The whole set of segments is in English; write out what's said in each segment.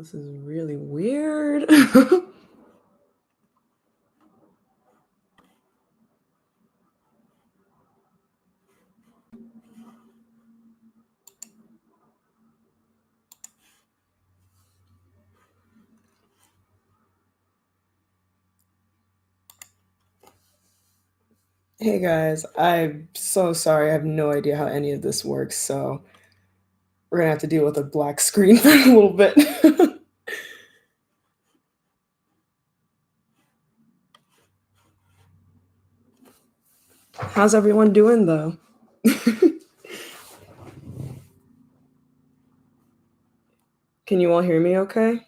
This is really weird. Hey guys, I'm so sorry. I have no idea how any of this works, so we're gonna have to deal with a black screen for a little bit. How's everyone doing though? Can you all hear me okay?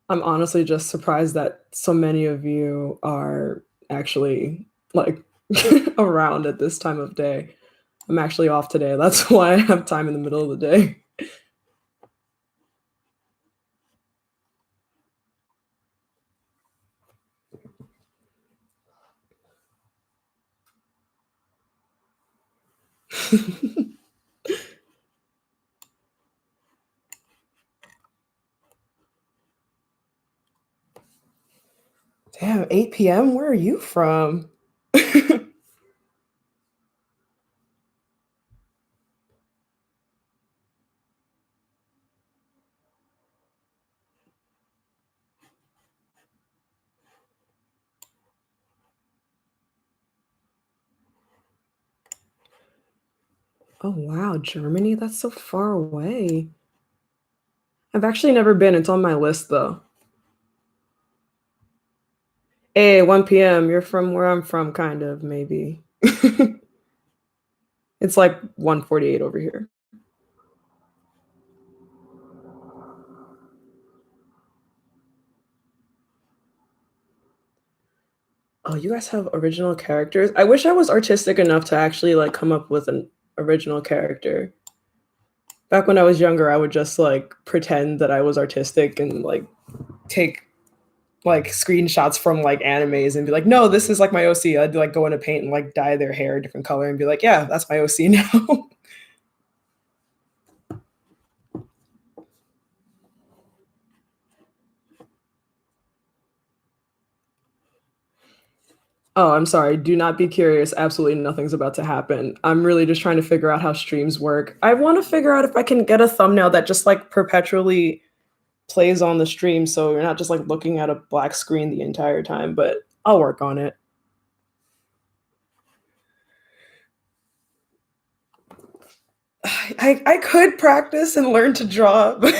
I'm honestly just surprised that so many of you are actually like around at this time of day. I'm actually off today. That's why I have time in the middle of the day. Damn, 8 p.m. Where are you from? Oh wow, Germany? That's so far away. I've actually never been. It's on my list though. Hey, 1 p.m. You're from where I'm from, kind of, maybe. It's like 1:48 over here. Oh, you guys have original characters? I wish I was artistic enough to actually like come up with an original character. Back when I was younger, I would just like pretend that I was artistic and like take like screenshots from like animes and be like, no, this is like my OC. I'd like go into paint and like dye their hair a different color and be like, yeah, that's my OC now. Oh, I'm sorry. Do not be curious. Absolutely nothing's about to happen. I'm really just trying to figure out how streams work. I want to figure out if I can get a thumbnail that just like perpetually plays on the stream so you're not just like looking at a black screen the entire time, but I'll work on it. I could practice and learn to draw, but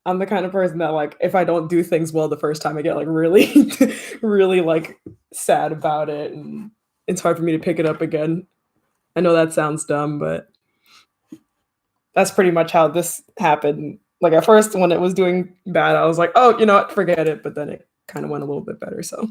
I'm the kind of person that like if I don't do things well the first time, I get like really, really like sad about it, and it's hard for me to pick it up again. I know that sounds dumb, but that's pretty much how this happened. Like at first, when it was doing bad, I was like, "Oh, you know what? Forget it." But then it kind of went a little bit better. So,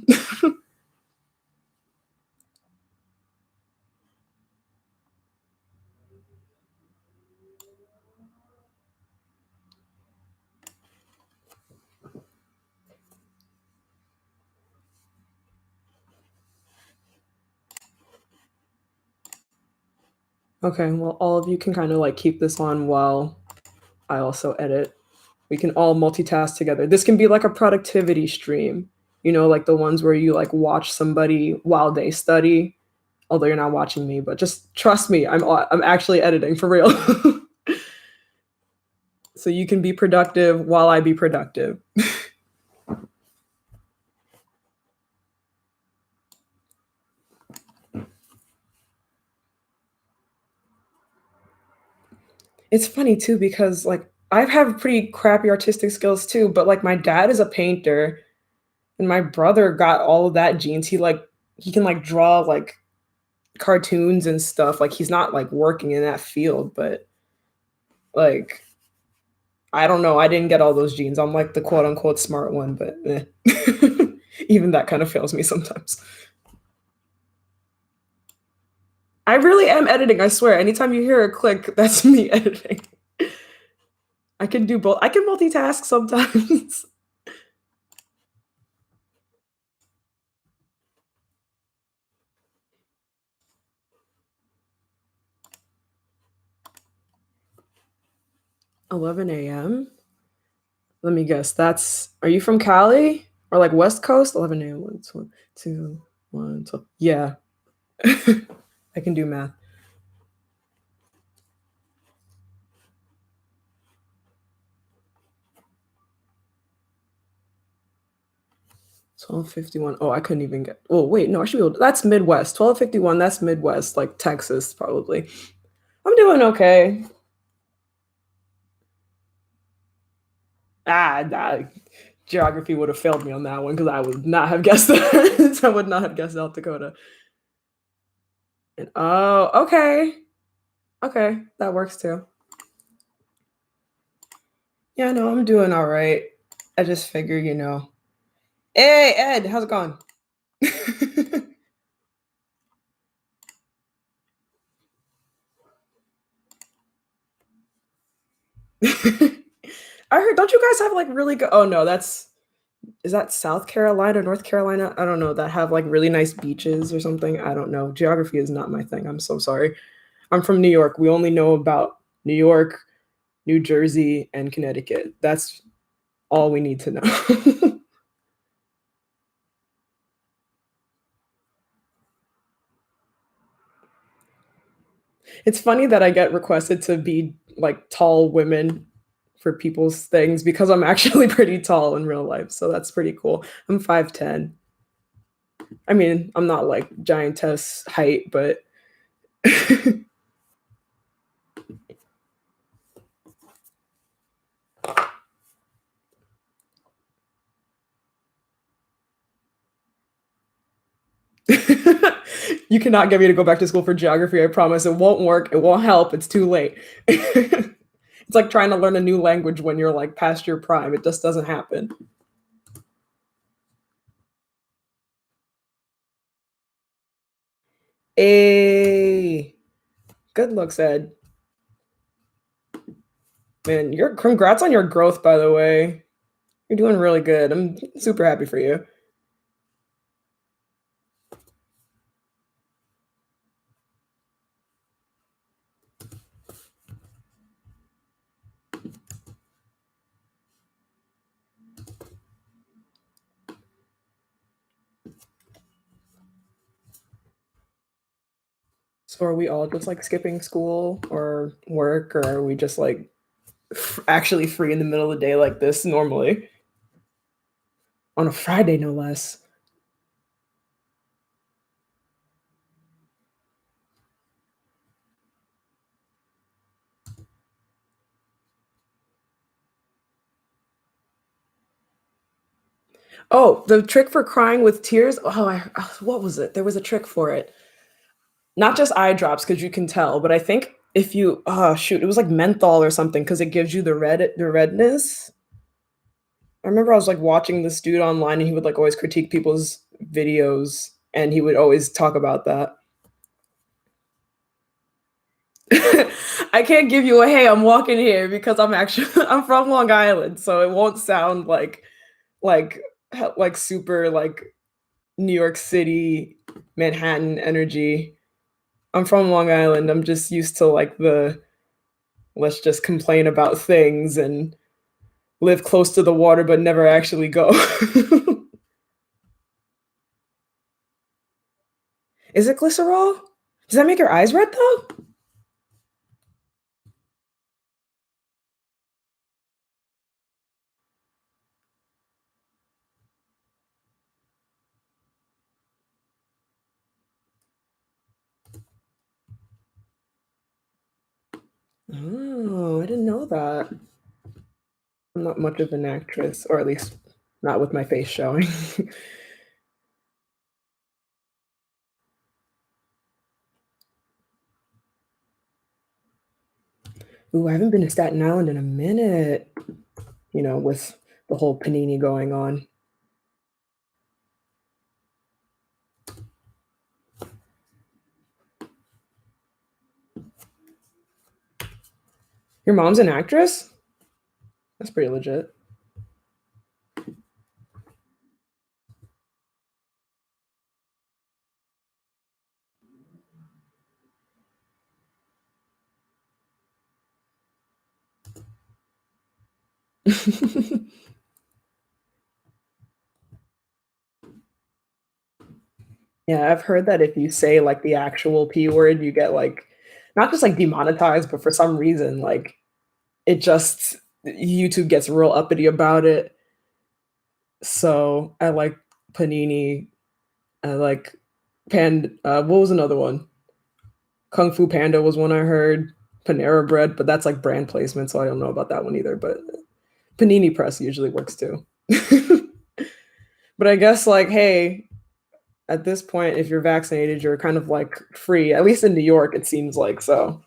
okay. Well, all of you can kind of like keep this on while I also edit. We can all multitask together. This can be like a productivity stream. You know, like the ones where you like watch somebody while they study. Although you're not watching me, but just trust me, I'm actually editing for real. So you can be productive while I be productive. It's funny too because like I have pretty crappy artistic skills too, but like my dad is a painter and my brother got all of that genes. He can like draw like cartoons and stuff. Like he's not like working in that field, but like I don't know. I didn't get all those genes. I'm like the quote unquote smart one, but even that kind of fails me sometimes. I really am editing, I swear. Anytime you hear a click, that's me editing. I can do both. I can multitask sometimes. 11 a.m. Let me guess. That's Are you from Cali or like West Coast? 11 a.m. 1, 2, 1, 2. Yeah, I can do math. 12:51. Oh, I couldn't even get. Oh, wait, no, I should be able That's Midwest. 12:51. That's Midwest, like Texas, probably. I'm doing okay. Nah, geography would have failed me on that one because I would not have guessed that. I would not have guessed South Dakota. And oh, okay, okay, that works too. Yeah, no, I'm doing all right. I just figure, Hey, Ed, how's it going? I heard, don't you guys have like really good? Oh no, is that South Carolina, North Carolina? I don't know, that have like really nice beaches or something. I don't know. Geography is not my thing. I'm so sorry. I'm from New York. We only know about New York, New Jersey, and Connecticut. That's all we need to know. It's funny that I get requested to be like tall women for people's things because I'm actually pretty tall in real life. So that's pretty cool. I'm 5'10". I mean, I'm not like giantess height, but you cannot get me to go back to school for geography. I promise it won't work. It won't help. It's too late. It's like trying to learn a new language when you're like past your prime. It just doesn't happen. Hey, good looks, Ed. Man, your congrats on your growth, by the way. You're doing really good. I'm super happy for you. So are we all just like skipping school or work, or are we just like actually free in the middle of the day like this normally? On a Friday, no less. Oh, the trick for crying with tears. What was it? There was a trick for it. Not just eye drops because you can tell, but I think if you oh shoot, it was like menthol or something because it gives you the redness. I remember I was like watching this dude online and he would like always critique people's videos and he would always talk about that. I can't give you a hey, I'm walking here because I'm actually I'm from Long Island, so it won't sound like like super like New York City, Manhattan energy. I'm from Long Island. I'm just used to like the let's just complain about things and live close to the water but never actually go. Is it glycerol? Does that make your eyes red though? Oh, I didn't know that. I'm not much of an actress, or at least not with my face showing. Ooh, I haven't been to Staten Island in a minute, with the whole panini going on. Your mom's an actress? That's pretty legit. Yeah, I've heard that if you say, like, the actual P word, you get, like, not just, like, demonetized, but for some reason, like, it just YouTube gets real uppity about it. So, I like Panini, I like what was another one? Kung Fu Panda was one I heard, Panera Bread, but that's, like, brand placement, so I don't know about that one either, but Panini Press usually works too. But I guess, like, hey, at this point, if you're vaccinated, you're kind of, like, free, at least in New York, it seems like, so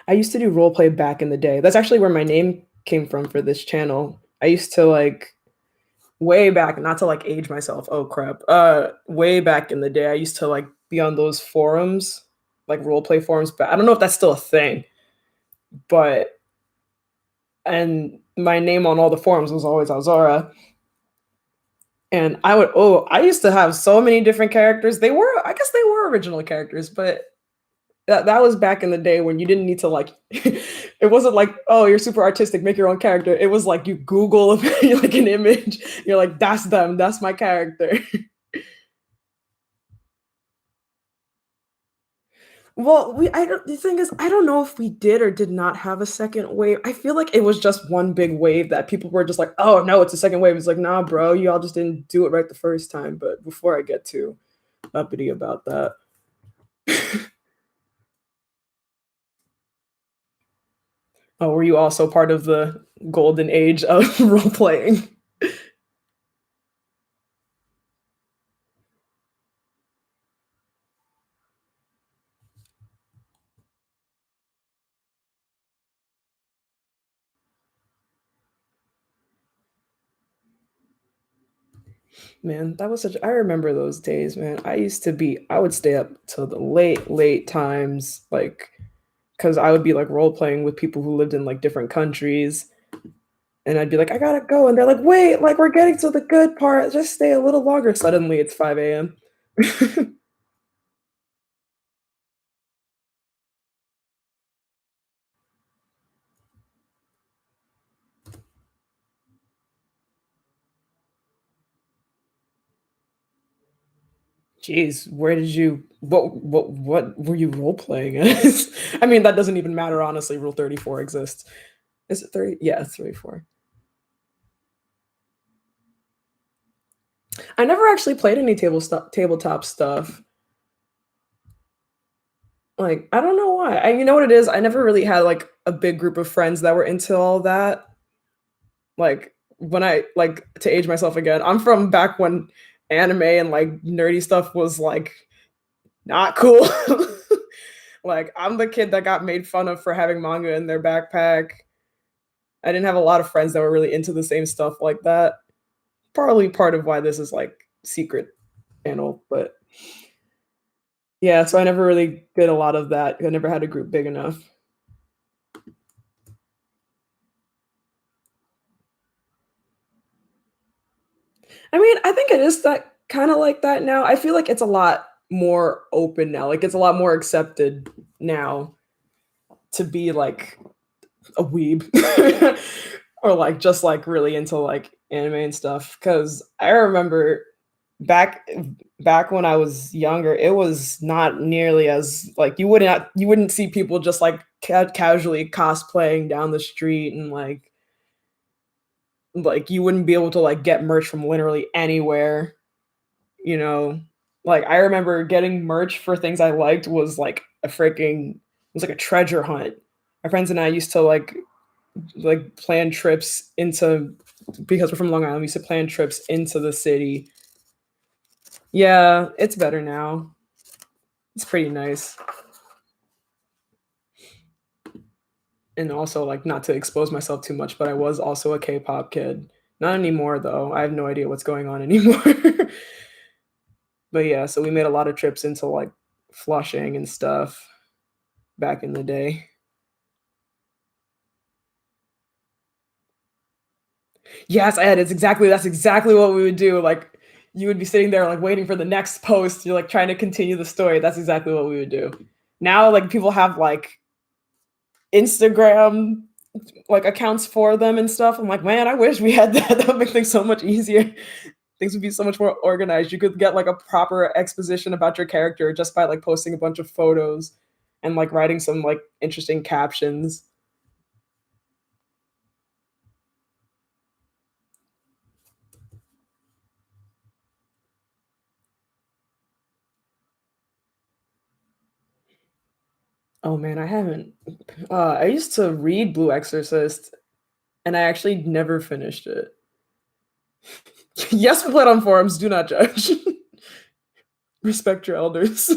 I used to do role play back in the day. That's actually where my name came from for this channel. I used to, like, way back, not to, like, age myself, oh crap, way back in the day, I used to, like, be on those forums, like, role play forums, but I don't know if that's still a thing, but and my name on all the forums was always Aozora, and I used to have so many different characters. I guess they were original characters, but that was back in the day when you didn't need to, like it wasn't like, "Oh, you're super artistic, make your own character." It was like you Google like an image, you're like, "That's them, that's my character." Well, I don't the thing is, I don't know if we did or did not have a second wave. I feel like it was just one big wave that people were just like, "Oh, no, it's a second wave." It's like, "Nah, bro, y'all just didn't do it right the first time." But before I get too uppity about that. Oh, were you also part of the golden age of role playing? Man, that was such I remember those days, man. I would stay up till the late, late times, like, because I would be, like, role playing with people who lived in, like, different countries, and I'd be like, "I gotta go," and they're like, "Wait, like, we're getting to the good part, just stay a little longer." Suddenly, it's 5 AM. Jeez, what were you role playing as? I mean, that doesn't even matter, honestly, Rule 34 exists. Is it 30? Yeah, it's 34. I never actually played any tabletop stuff. Like, I don't know why. You know what it is? I never really had, like, a big group of friends that were into all that. Like, when I like, to age myself again, I'm from back when anime and, like, nerdy stuff was, like, not cool. Like, I'm the kid that got made fun of for having manga in their backpack. I didn't have a lot of friends that were really into the same stuff like that. Probably part of why this is, like, secret and all, but yeah, so I never really did a lot of that. I never had a group big enough. I mean, I think it is that kinda like that now. I feel like it's a lot more open now, like, it's a lot more accepted now to be, like, a weeb or, like, just, like, really into, like, anime and stuff. Because I remember back back when I was younger, it was not nearly as like, you wouldn't see people just, like, casually cosplaying down the street and, like, you wouldn't be able to, like, get merch from literally anywhere. You know? Like, I remember getting merch for things I liked was like it was like a treasure hunt. My friends and I used to, plan trips into because we're from Long Island, we used to plan trips into the city. Yeah, it's better now. It's pretty nice. And also, like, not to expose myself too much, but I was also a K-pop kid. Not anymore, though. I have no idea what's going on anymore. But yeah, so we made a lot of trips into, like, Flushing and stuff back in the day. Yes, Ed, it's exactly that's exactly what we would do. Like you would be sitting there like waiting for the next post. You're like trying to continue the story. That's exactly what we would do. Now, like people have like Instagram like accounts for them and stuff. I'm like, man, I wish we had that. That would make things so much easier. Things would be so much more organized. You could get like a proper exposition about your character just by like posting a bunch of photos and like writing some like interesting captions. Oh man, I haven't. I used to read Blue Exorcist, and I actually never finished it. Yes, we played on forums. Do not judge. Respect your elders.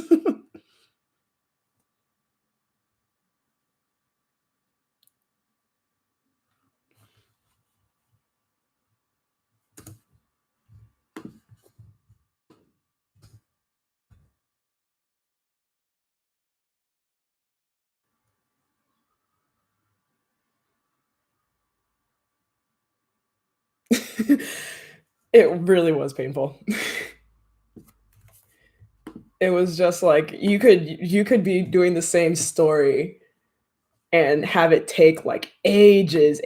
It really was painful. It was just like you could be doing the same story and have it take like ages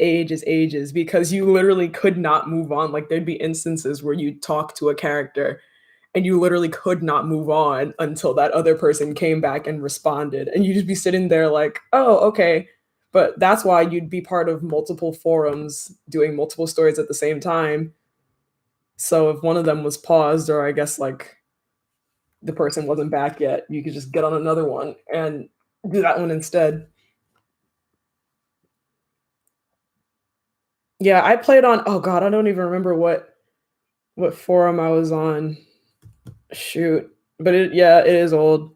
because you literally could not move on. Like there'd be instances where you talk to a character and you literally could not move on until that other person came back and responded. And you'd just be sitting there like, oh, okay. But that's why you'd be part of multiple forums doing multiple stories at the same time. So if one of them was paused, or I guess like the person wasn't back yet, you could just get on another one and do that one instead. Yeah, I played on oh god, I don't even remember what forum I was on. Shoot. But it yeah, it is old.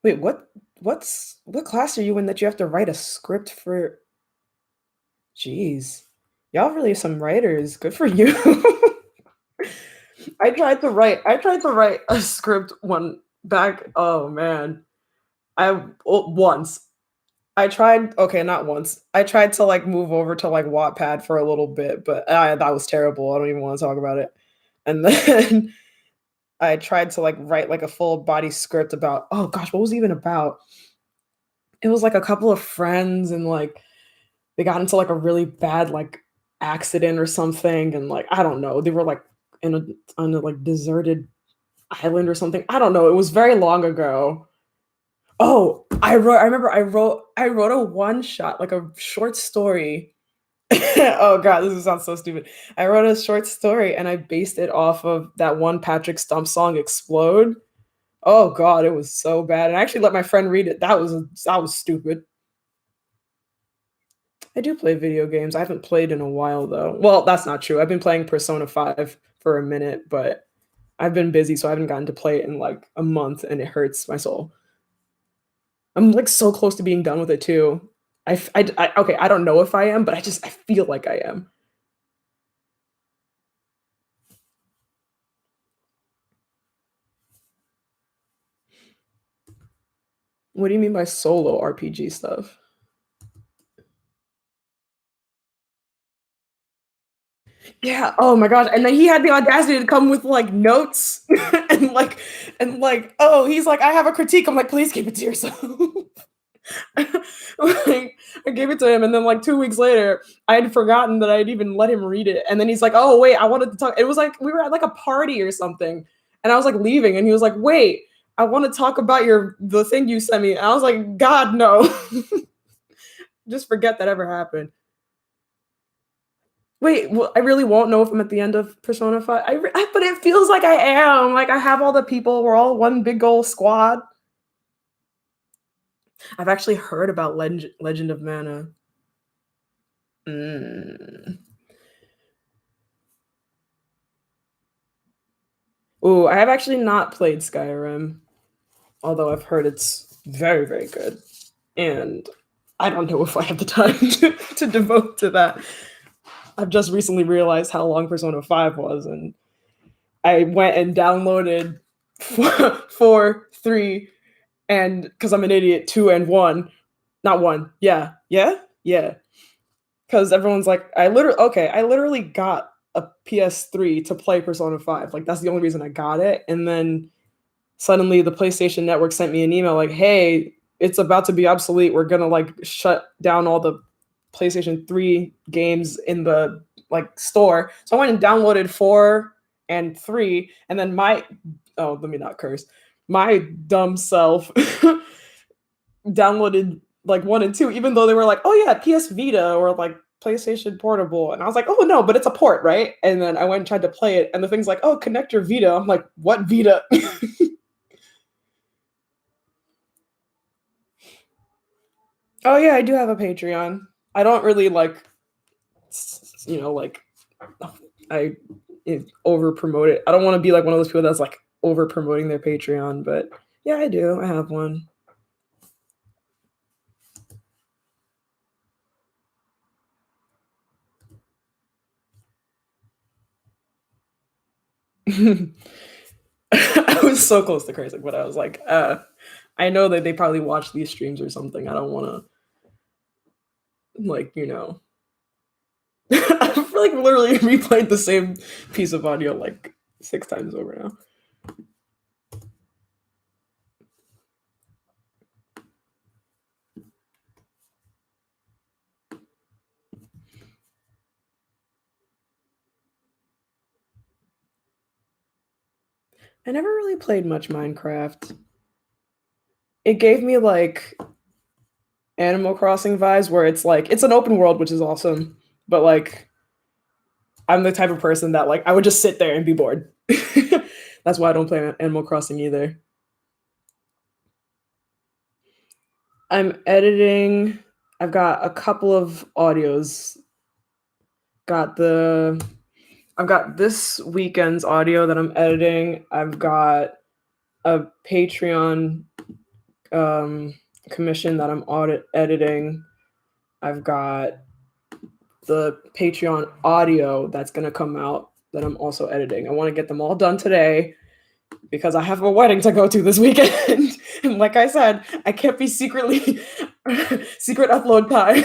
Wait, what class are you in that you have to write a script for? Jeez. Y'all really some writers. Good for you. I tried to write a script one back oh man. Once. I tried okay, not once. I tried to like move over to like Wattpad for a little bit, but that was terrible. I don't even want to talk about it. And then I tried to like write like a full body script about oh gosh, what was it even about? It was like a couple of friends and like they got into like a really bad like accident or something and like I don't know. They were like in a on a like deserted island or something. I don't know. It was very long ago. Oh, I remember I wrote a one shot, like a short story. Oh god, this sounds so stupid. I wrote a short story and I based it off of that one Patrick Stump song Explode. Oh god, it was so bad. And I actually let my friend read it. That was stupid. I do play video games. I haven't played in a while though. Well, that's not true. I've been playing Persona 5 for a minute, but I've been busy, so I haven't gotten to play it in like a month and it hurts my soul. I'm like so close to being done with it too. Okay, I don't know if I am, but I feel like I am. What do you mean by solo RPG stuff? Yeah. Oh my gosh. And then he had the audacity to come with like notes and like oh he's like I have a critique. I'm like please keep it to yourself. Like, I gave it to him, and then like 2 weeks later, I had forgotten that I had even let him read it. And then he's like, "Oh wait, I wanted to talk." It was like we were at like a party or something, and I was like leaving, and he was like, "Wait, I want to talk about the thing you sent me." And I was like, "God no, just forget that ever happened." Wait, well, I really won't know if I'm at the end of Persona 5. But it feels like I am. Like I have all the people. We're all one big old squad. I've actually heard about Legend of Mana. Mm. Ooh, I have actually not played Skyrim. although I've heard it's very, very good. And I don't know if I have the time to devote to that. I've just recently realized how long Persona 5 was, and I went and downloaded 4, 3, and because I'm an idiot, 2 and 1. Not one. Yeah. Yeah. Yeah. Because everyone's like, I literally got a PS3 to play Persona 5. Like, that's the only reason I got it. And then suddenly the PlayStation Network sent me an email like, hey, it's about to be obsolete. We're gonna like shut down all the PlayStation 3 games in the like store. So I went and downloaded 4 and 3, and then let me not curse. My dumb self downloaded like 1 and 2, even though they were like, oh yeah, PS Vita or like PlayStation Portable. And I was like, oh no, but it's a port, right? And then I went and tried to play it, and the thing's like, oh, connect your Vita. I'm like, what Vita? Oh yeah, I do have a Patreon. I don't really like, like I over promote it. I don't want to be like one of those people that's like over promoting their Patreon, but yeah, I do. I have one. I was so close to cursing, but I was like, I know that they probably watch these streams or something. I don't want to like, I've like literally replayed the same piece of audio like 6 times over now. I never really played much Minecraft. It gave me like Animal Crossing vibes where it's like it's an open world, which is awesome, but like I'm the type of person that like I would just sit there and be bored. That's why I don't play Animal Crossing either. I'm editing. I've got a couple of audios. Got the I've got this weekend's audio that I'm editing. I've got a Patreon um, commission that I'm editing. I've got the Patreon audio that's going to come out that I'm also editing. I want to get them all done today because I have a wedding to go to this weekend. And like I said, I can't be secretly secret upload time.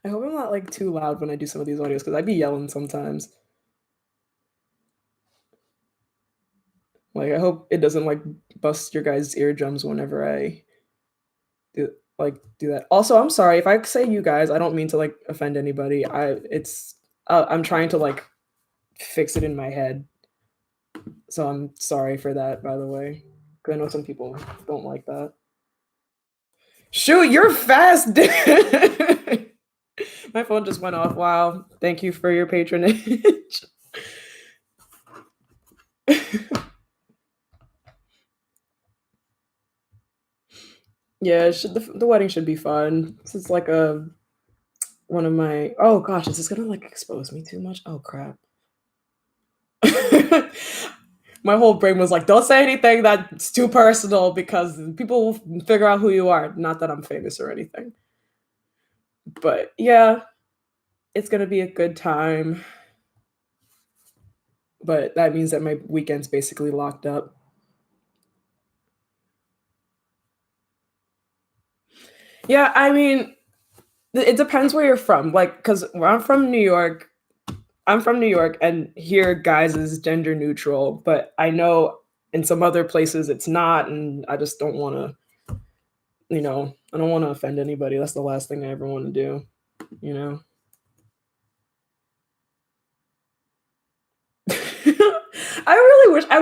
I hope I'm not like too loud when I do some of these audios because I'd be yelling sometimes. Like I hope it doesn't like bust your guys' eardrums whenever I do that. Also, I'm sorry if I say you guys. I don't mean to like offend anybody. I'm trying to like fix it in my head, so I'm sorry for that. By the way, 'cause I know some people don't like that. Shoot, you're fast. My phone just went off. Wow. Thank you for your patronage. Yeah, the wedding should be fun. This is like a one of my. Oh gosh, is this gonna like expose me too much? Oh crap. My whole brain was like, don't say anything that's too personal because people will figure out who you are. Not that I'm famous or anything. But yeah, it's gonna be a good time. But that means that my weekend's basically locked up. Yeah, I mean, it depends where you're from. Like, because where I'm from New York, and here guys is gender neutral. But I know in some other places it's not, and I just don't want to. I don't want to offend anybody. That's the last thing I ever want to do. You know. I was I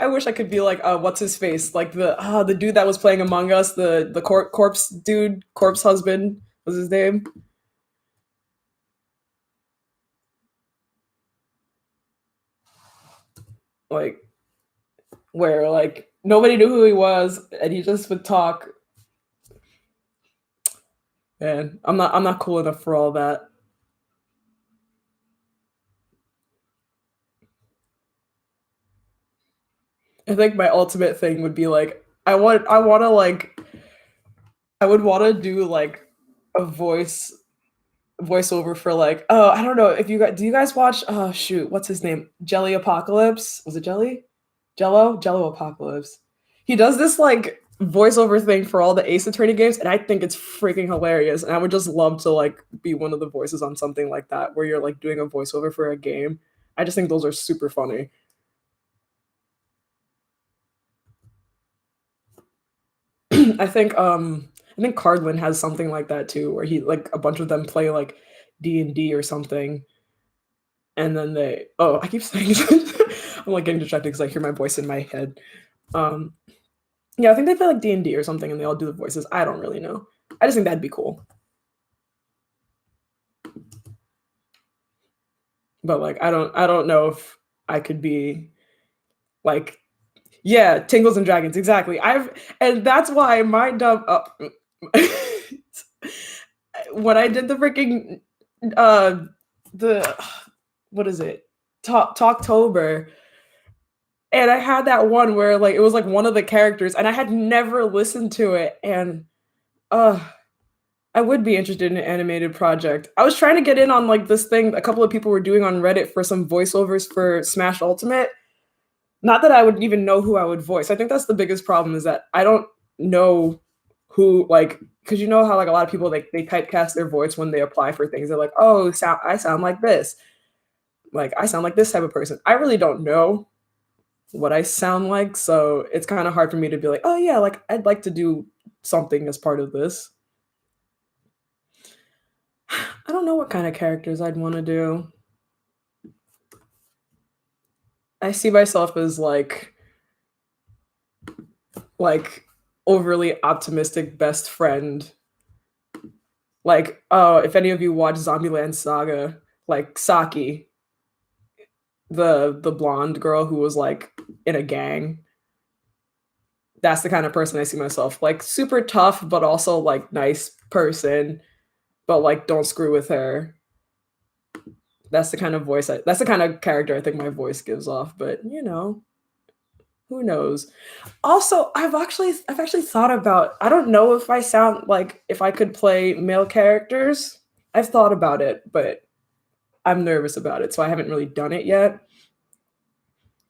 wish I could be like what's his face? Like the dude that was playing Among Us, the corpse dude, corpse husband was his name. Like where like nobody knew who he was and he just would talk. And I'm not cool enough for all that. I think my ultimate thing would be like I wanna like I would wanna do like a voiceover for like oh, I don't know if you guys do you guys watch oh shoot, what's his name? Jelly Apocalypse? Was it Jelly? Jello? Jello Apocalypse. He does this like voiceover thing for all the Ace Attorney games, and I think it's freaking hilarious. And I would just love to like be one of the voices on something like that where you're like doing a voiceover for a game. I just think those are super funny. I think Cardland has something like that too, where he like a bunch of them play like D&D or something, and then they oh, I keep saying I'm like getting distracted because I hear my voice in my head. Um, yeah, I think they play like D&D or something, and they all do the voices. I don't really know. I just think that'd be cool. But like I don't know if I could be like yeah, Tingles and Dragons, exactly. I've and that's why my dumb when I did the freaking uh the what is it? Talktober, and I had that one where like it was like one of the characters and I had never listened to it and uh I would be interested in an animated project. I was trying to get in on like this thing a couple of people were doing on Reddit for some voiceovers for Smash Ultimate. Not that I would even know who I would voice. I think that's the biggest problem is that I don't know who like because you know how like a lot of people like they typecast their voice when they apply for things. They're like, oh, I sound like this. Like I sound like this type of person. I really don't know what I sound like, so it's kind of hard for me to be like, oh yeah, like I'd like to do something as part of this. I don't know what kind of characters I'd want to do. I see myself as like overly optimistic best friend. Like, oh, if any of you watch Zombieland Saga, like Saki, the blonde girl who was like in a gang, that's the kind of person I see myself. Like super tough, but also like nice person, but like don't screw with her. That's the kind of that's the kind of character I think my voice gives off, but you know, who knows? Also, I've actually thought about I don't know if I sound like if I could play male characters. I've thought about it, but I'm nervous about it, so I haven't really done it yet.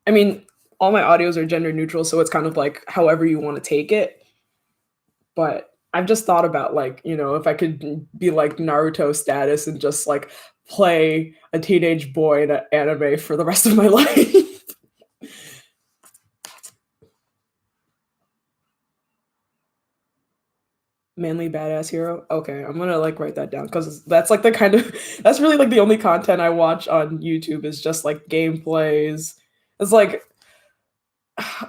I mean, all my audios are gender neutral, so it's kind of like however you want to take it. But I've just thought about like, you know, if I could be like Naruto status and just like play a teenage boy in an anime for the rest of my life. Manly badass hero. Okay, I'm gonna like write that down because that's like the kind of that's really like the only content I watch on YouTube is just like gameplays. It's like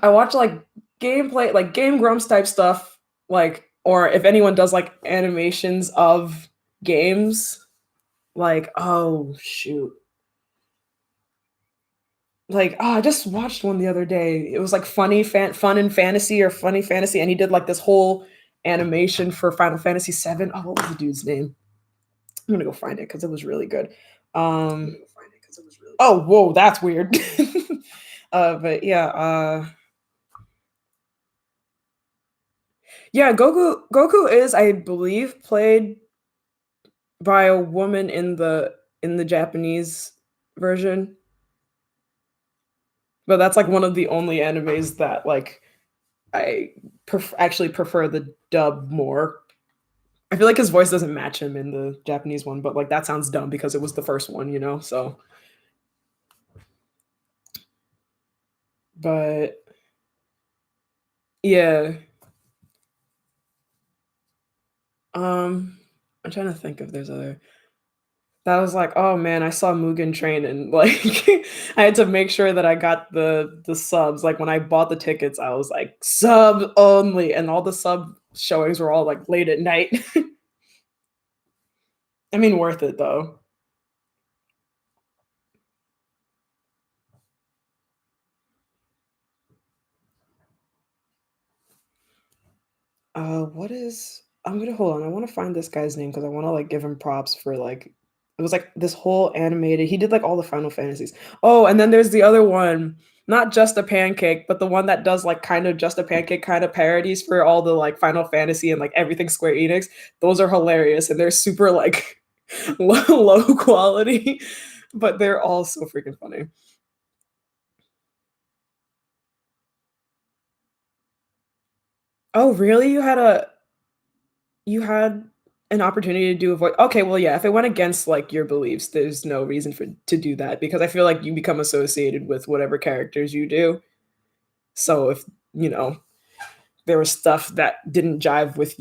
I watch like gameplay, like Game Grumps type stuff, like or if anyone does like animations of games, like oh shoot, like oh I just watched one the other day. It was like fun and fantasy or funny fantasy, and he did like this whole animation for Final Fantasy VII. Oh, what was the dude's name? I'm gonna go find it because it was really good. Um, oh, whoa, that's weird. But yeah, yeah, Goku is, I believe, played by a woman in the Japanese version, but that's like one of the only animes that like I actually prefer the dub more. I feel like his voice doesn't match him in the Japanese one, but like that sounds dumb because it was the first one, you know. So, but yeah, um, I'm trying to think if there's other that was like, oh man, I saw Mugen Train and like I had to make sure that I got the subs. Like when I bought the tickets, I was like sub only, and all the sub showings were all like late at night. I mean, worth it though. What is? I'm gonna hold on, I wanna find this guy's name because I wanna, like, give him props for, like it was, like, this whole animated he did, like, all the Final Fantasies. Oh, and then there's the other one, not Just a Pancake, but the one that does, like, kind of Just a Pancake kinda parodies for all the, like, Final Fantasy and, like, everything Square Enix. Those are hilarious, and they're super, like, low quality, but they're all so freaking funny. Oh, really? You had an opportunity to do a voice. Okay, well, yeah, if it went against, like, your beliefs, there's no reason for to do that because I feel like you become associated with whatever characters you do. So if, you know, there was stuff that didn't jive with,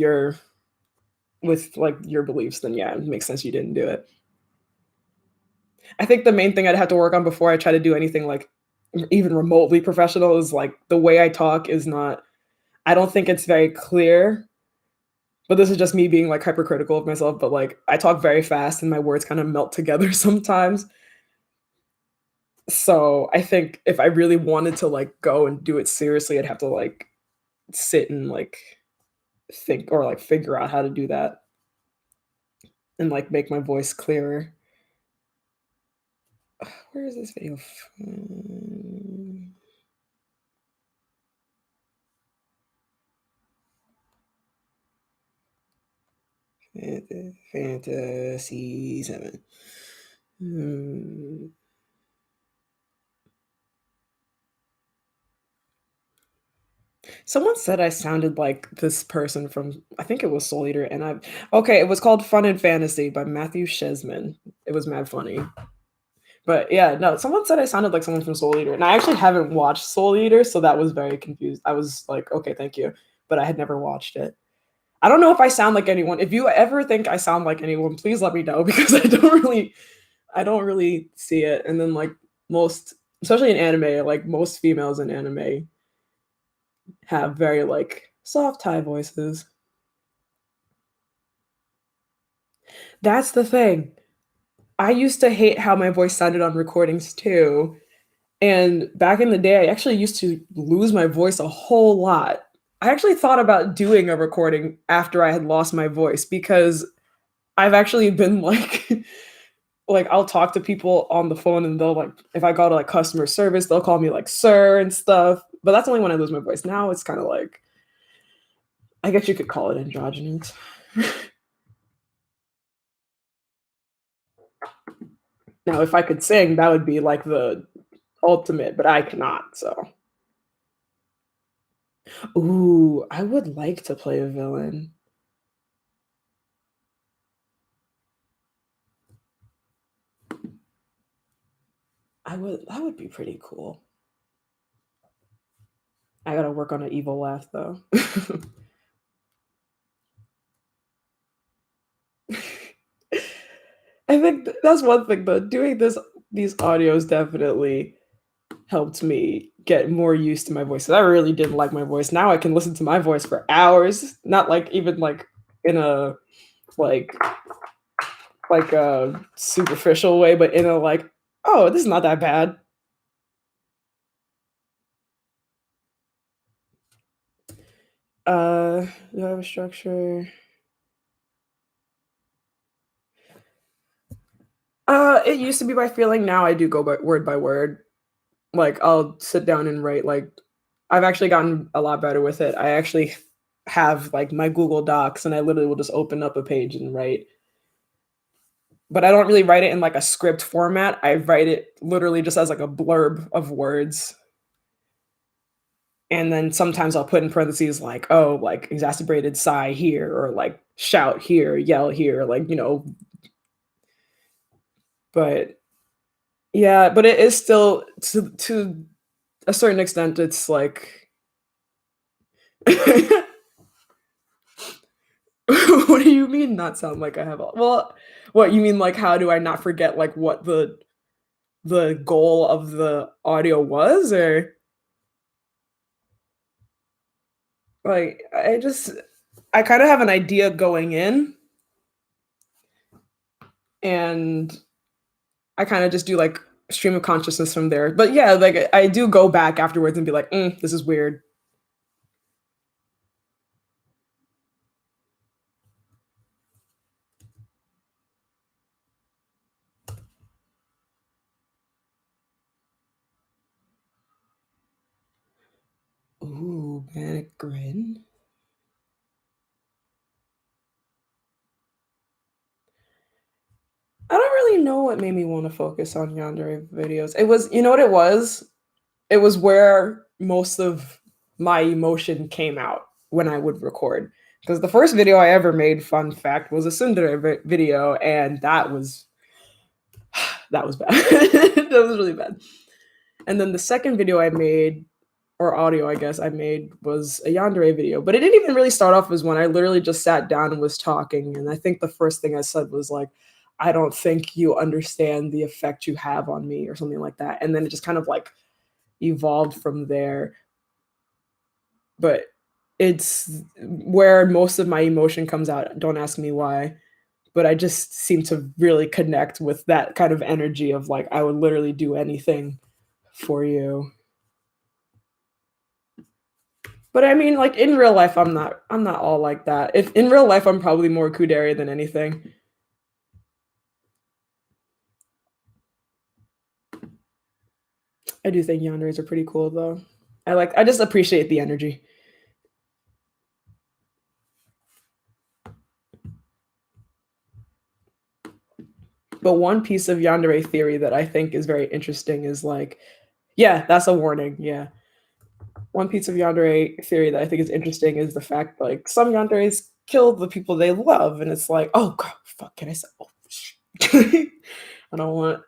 like, your beliefs, then yeah, it makes sense you didn't do it. I think the main thing I'd have to work on before I try to do anything, like, even remotely professional is, like, the way I talk is not I don't think it's very clear. But this is just me being, like, hypercritical of myself, but, like, I talk very fast and my words kinda melt together sometimes. So, I think if I really wanted to, like, go and do it seriously, I'd have to, like, sit and, like, think or, like, figure out how to do that and, like, make my voice clearer. Where is this video from? Fantasy 7. Hmm. Someone said I sounded like this person from I think it was Soul Eater, and I okay, it was called Fun and Fantasy by Matthew Shesman. It was mad funny. But yeah, no, someone said I sounded like someone from Soul Eater, and I actually haven't watched Soul Eater, so that was very confused. I was like, "Okay, thank you," but I had never watched it. I don't know if I sound like anyone. If you ever think I sound like anyone, please let me know because I don't really see it. And then like most, especially in anime, like most females in anime have very like soft high voices. That's the thing. I used to hate how my voice sounded on recordings too. And back in the day, I actually used to lose my voice a whole lot. I actually thought about doing a recording after I had lost my voice because I've actually been like like I'll talk to people on the phone and they'll like if I go to like customer service, they'll call me like sir and stuff. But that's only when I lose my voice. Now it's kind of like I guess you could call it androgynous. Now, if I could sing, that would be like the ultimate, but I cannot. So, ooh, I would like to play a villain. That would be pretty cool. I gotta work on an evil laugh though. I think that's one thing though. Doing these audios definitely helped me get more used to my voice. 'Cause I really didn't like my voice. Now I can listen to my voice for hours, not like even like in a like like a superficial way, but in a like, oh, this is not that bad. Do I have a structure? It used to be by feeling. Now I do go by word. Like I'll sit down and write like I've actually gotten a lot better with it. I actually have like my Google Docs and I literally will just open up a page and write. But I don't really write it in like a script format. I write it literally just as like a blurb of words. And then sometimes I'll put in parentheses like, oh, like exacerbated sigh here, or like shout here, yell here, like, but yeah, but it is still to a certain extent, it's like what do you mean not sound like I have all well, what you mean like how do I not forget like what the goal of the audio was or like I kind of have an idea going in and I kind of just do like stream of consciousness from there. But yeah, like I do go back afterwards and be like, this is weird. Ooh, manic grin. I don't really know what made me want to focus on yandere videos. It was, you know what it was? It was where most of my emotion came out when I would record. Because the first video I ever made, fun fact, was a tsundere video, and that was bad. That was really bad. And then the second video I made, or audio, I guess I made, was a yandere video. But it didn't even really start off as one. I literally just sat down and was talking. And I think the first thing I said was like, I don't think you understand the effect you have on me, or something like that. And then it just kind of like evolved from there. But it's where most of my emotion comes out. Don't ask me why. But I just seem to really connect with that kind of energy of like, I would literally do anything for you. But I mean, like in real life, I'm not all like that. If in real life, I'm probably more kudere than anything. I do think yanderes are pretty cool though. I just appreciate the energy. But one piece of yandere theory that I think is very interesting is like, yeah, that's a warning. Yeah. One piece of yandere theory that I think is interesting is the fact like some yanderes kill the people they love, and it's like, oh god, fuck, can I say? Oh, I don't want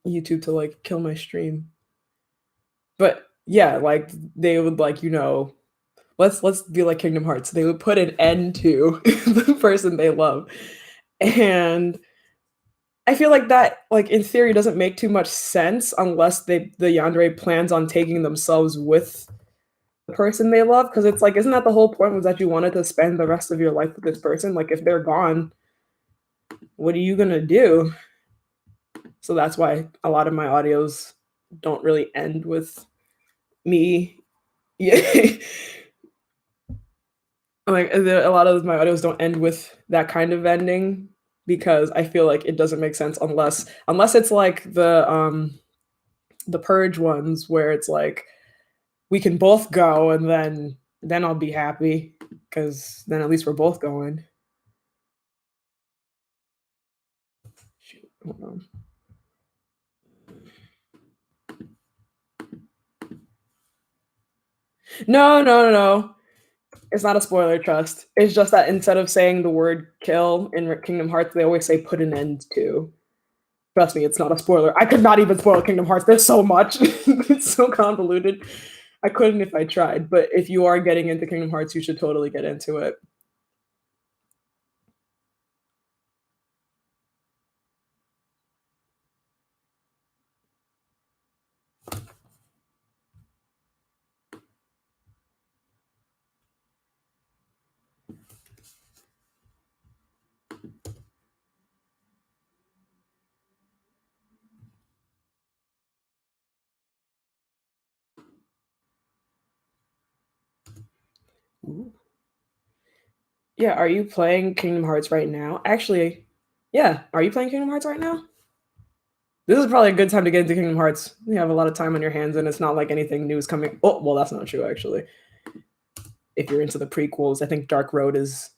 YouTube to like kill my stream. But yeah, like they would like let's be like Kingdom Hearts. They would put an end to the person they love, and I feel like that, like in theory, doesn't make too much sense unless the yandere plans on taking themselves with the person they love. Because it's like, isn't that the whole point? Was that you wanted to spend the rest of your life with this person? Like, if they're gone, what are you gonna do? So that's why a lot of my audios don't really end with me. Yeah, like a lot of my audios don't end with that kind of ending because I feel like it doesn't make sense unless it's like the purge ones where it's like we can both go and then I'll be happy because then at least we're both going. Shoot, hold on. No, no, no, no. It's not a spoiler, trust. It's just that instead of saying the word kill in Kingdom Hearts, they always say put an end to. Trust me, it's not a spoiler. I could not even spoil Kingdom Hearts. There's so much. It's so convoluted. I couldn't if I tried. But if you are getting into Kingdom Hearts, you should totally get into it. Ooh. Yeah, are you playing Kingdom Hearts right now? Actually, yeah, are you playing Kingdom Hearts right now? This is probably a good time to get into Kingdom Hearts. You have a lot of time on your hands, and it's not like anything new is coming. Oh, well, that's not true, actually. If you're into the prequels, I think Dark Road is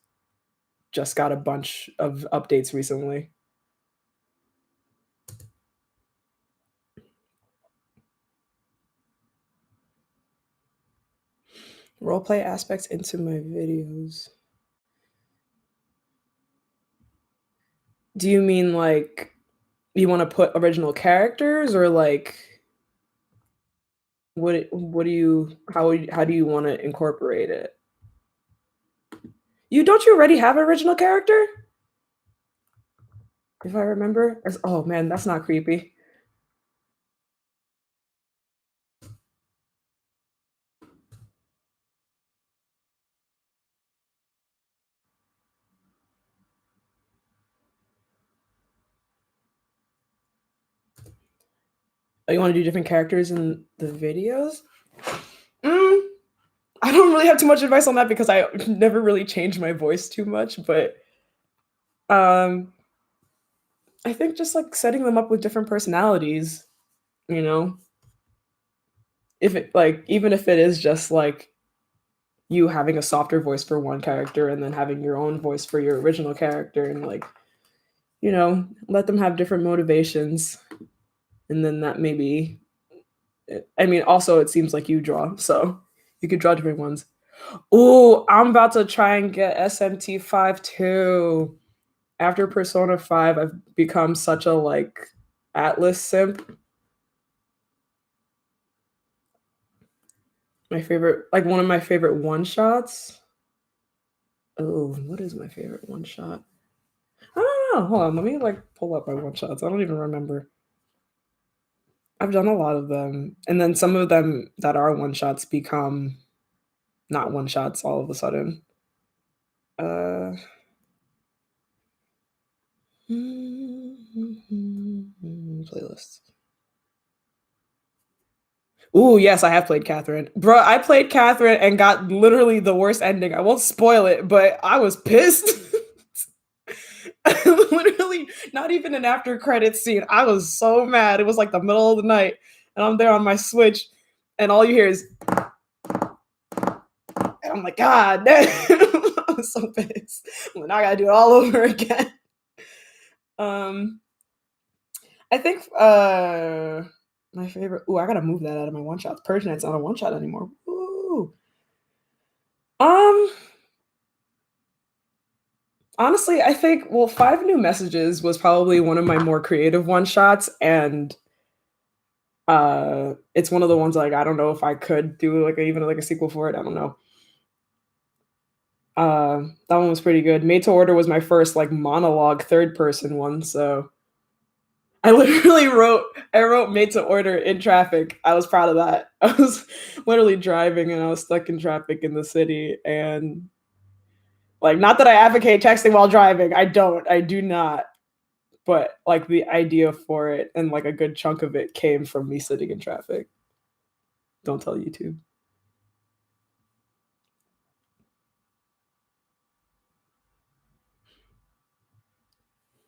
just got a bunch of updates recently. Roleplay aspects into my videos. Do you mean like you want to put original characters or like what do you how do you want to incorporate it? You don't you already have an original character? If I remember. Oh man, that's not creepy. Oh, you want to do different characters in the videos? Mm, I don't really have too much advice on that because I never really changed my voice too much, but um I think just like setting them up with different personalities, you know, if it like even if it is just like you having a softer voice for one character and then having your own voice for your original character and like, let them have different motivations and then that maybe I mean also it seems like you draw, so you could draw different ones. Ooh, I'm about to try and get SMT5 too. After Persona 5, I've become such a like Atlas simp. My favorite, like one of my favorite one shots. Oh, what is my favorite one shot? I don't know. Hold on, let me like pull up my one shots. I don't even remember. I've done a lot of them, and then some of them that are one shots become not one shots all of a sudden. Uh, playlist. Ooh, yes, I have played Catherine. Bro, I played Catherine and got literally the worst ending. I won't spoil it, but I was pissed. Literally, not even an after credits scene. I was so mad. It was like the middle of the night, and I'm there on my Switch, and all you hear is, and I'm like, God damn. I was so pissed. Well, now I gotta do it all over again. Um, I think my favorite. Ooh, I gotta move that out of my one shots. Persian, it's not a one shot anymore. Ooh. Um, Honestly, I think Five New Messages was probably one of my more creative one shots, and it's one of the ones like I don't know if I could do like even like a sequel for it. I don't know. That one was pretty good. Made to Order was my first like monologue third person one, so I literally wrote Made to Order in traffic. I was proud of that. I was literally driving and I was stuck in traffic in the city and like not that I advocate texting while driving. I don't. I do not. But like the idea for it and like a good chunk of it came from me sitting in traffic. Don't tell YouTube.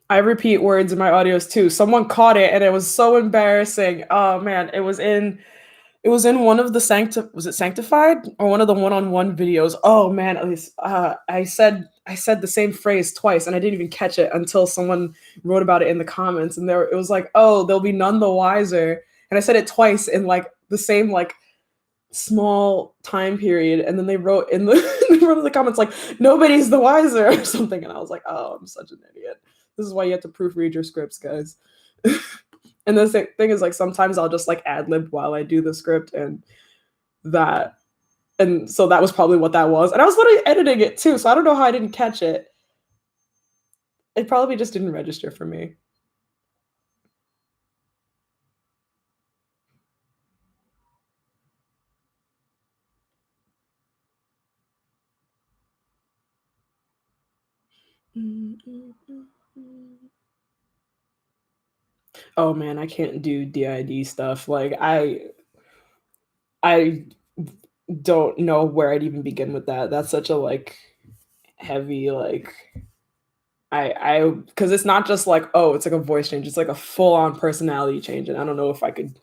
I repeat words in my audios too. Someone caught it and it was so embarrassing. Oh man, it was in one of the was it Sanctified or one of the one-on-one videos. Oh man, at least I said the same phrase twice and I didn't even catch it until someone wrote about it in the comments and there it was like, "Oh, they'll be none the wiser." And I said it twice in like the same like small time period and then they wrote in the they wrote in the comments like nobody's the wiser or something and I was like, "Oh, I'm such an idiot." This is why you have to proofread your scripts, guys. And the thing is like sometimes I'll just like ad lib while I do the script that and so that was probably what that was. And I was literally editing it too, so I don't know how I didn't catch it. It probably just didn't register for me. Oh man, I can't do DID stuff. Like I don't know where I'd even begin with that. That's such a like heavy like I because it's not just like oh it's like a voice change. It's like a full on personality change, and I don't know if I could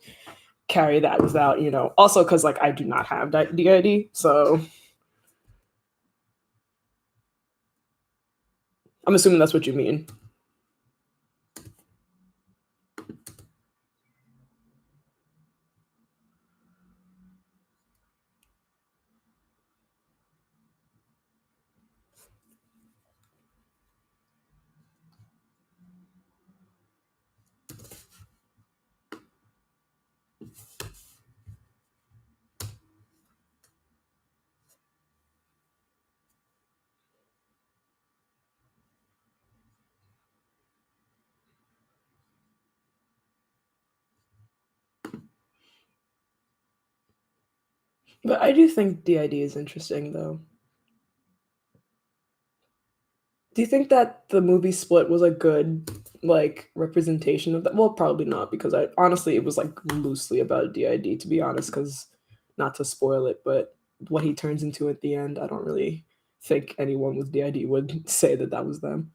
carry that without Also because like I do not have DID, so I'm assuming that's what you mean. But I do think DID is interesting though. Do you think that the movie Split was a good like representation of that? Well, probably not because I honestly it was like loosely about DID to be honest cuz not to spoil it, but what he turns into at the end, I don't really think anyone with DID would say that that was them.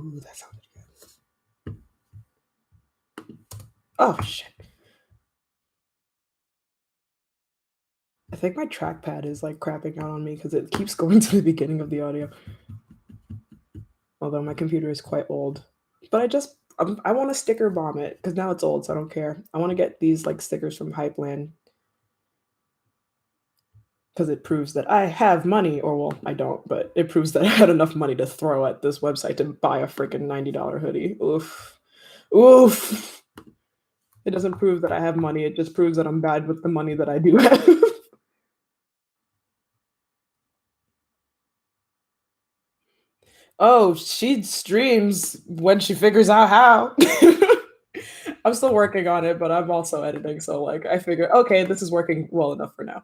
Ooh, that sounded good. Oh shit. I think my trackpad is like crapping out on me because it keeps going to the beginning of the audio. Although my computer is quite old. But I want to sticker bomb it because now it's old, so I don't care. I want to get these like stickers from Hypeland because it proves that I have money, or well, I don't, but it proves that I had enough money to throw at this website to buy a freaking $90 hoodie. Oof. Oof. It doesn't prove that I have money, it just proves that I'm bad with the money that I do have. Oh, she streams when she figures out how. I'm still working on it, but I'm also editing, so like I figure, okay, this is working well enough for now.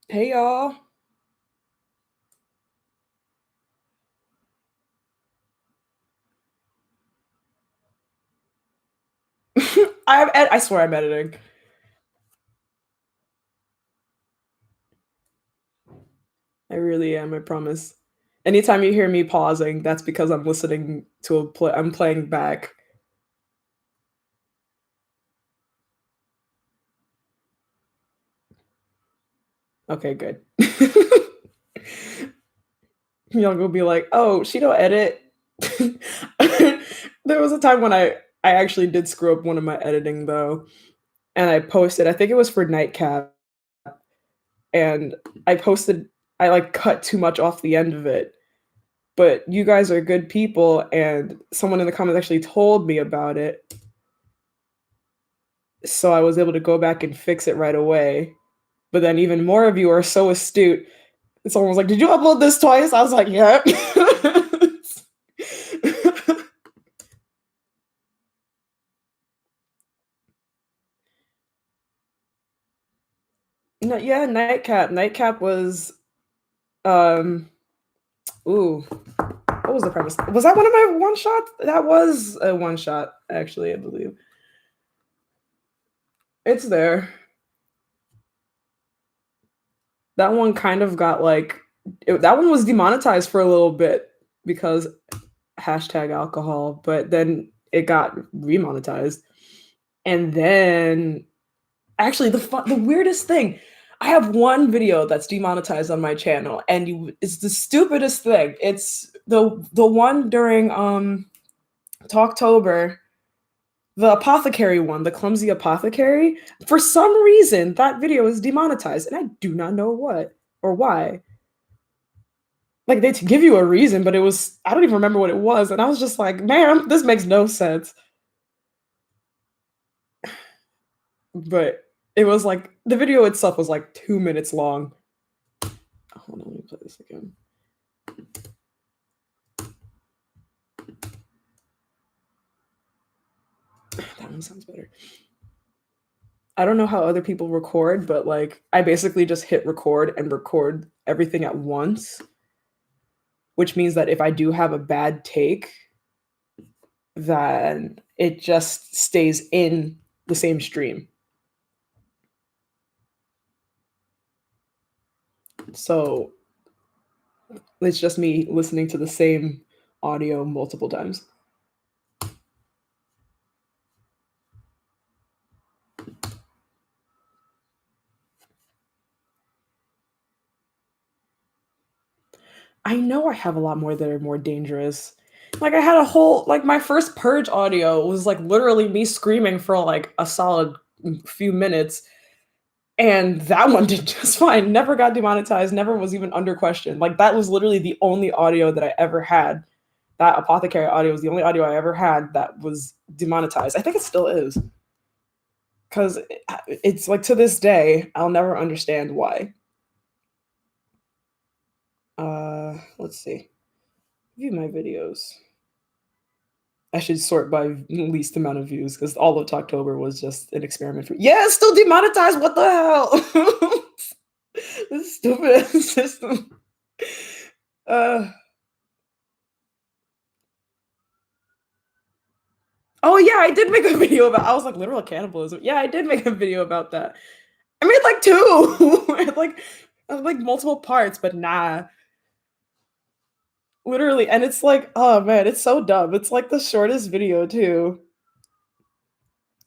Hey y'all. I swear I'm editing. I really am, I promise. Anytime you hear me pausing, that's because I'm listening to a play. I'm playing back. Okay, good. Y'all gonna be like, "Oh, she don't edit." There was a time when I actually did screw up one of my editing though, and I posted. I think it was for Nightcap, and I posted. I like cut too much off the end of it. But you guys are good people, and someone in the comments actually told me about it, so I was able to go back and fix it right away. But then even more of you are so astute. And someone was like, "Did you upload this twice?" I was like, "Yep." No, yeah, Nightcap. Nightcap was um ooh, what was the premise? Was that one of my one shots? That was a one shot, actually, I believe. It's there. That one kind of got like that one was demonetized for a little bit because hashtag alcohol, but then it got remonetized. And then actually the weirdest thing, I have one video that's demonetized on my channel, and it's the stupidest thing. It's the one during Talktober, the apothecary one, the clumsy apothecary. For some reason, that video is demonetized, and I do not know what or why. Like they give you a reason, but it was I don't even remember what it was, and I was just like, "Man, this makes no sense." But it was like the video itself was like 2 minutes long. Hold on, let me play this again. That one sounds better. I don't know how other people record, but like I basically just hit record and record everything at once, which means that if I do have a bad take, then it just stays in the same stream. So it's just me listening to the same audio multiple times. I know I have a lot more that are more dangerous. Like I had a whole like my first purge audio was like literally me screaming for like a solid few minutes, and that one did just fine. Never got demonetized, never was even under question. Like that was literally the only audio that I ever had. That apothecary audio was the only audio I ever had that was demonetized. I think it still is. Cuz it's like to this day I'll never understand why. Let's see. View my videos. I should sort by least amount of views because all of Talktober was just an experiment for. Yeah, it's still demonetized. What the hell? This stupid system. Uh, Oh yeah, I did make a video about. I was like literal cannibalism. Yeah, I did make a video about that. I made like two. I had like multiple parts, but nah, literally. And it's like, oh man, it's so dumb. It's like the shortest video too.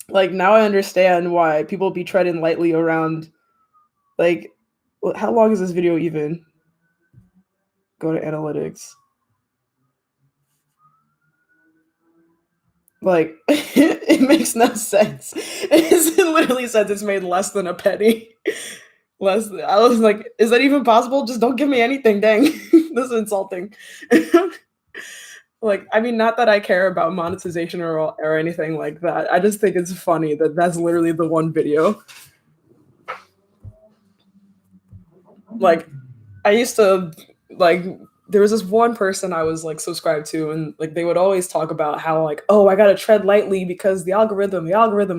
Like now I understand why people be treading lightly around. Like, how long is this video even? Go to analytics. Like, it makes no sense. It literally says it's made less than a penny. Less. I was like, is that even possible? Just don't give me anything, dang. This is insulting. Like, I mean, not that I care about monetization or anything like that. I just think it's funny that that's literally the one video. Like, I used to like there was this one person I was like subscribed to, and like they would always talk about how like, oh, I gotta tread lightly because the algorithm,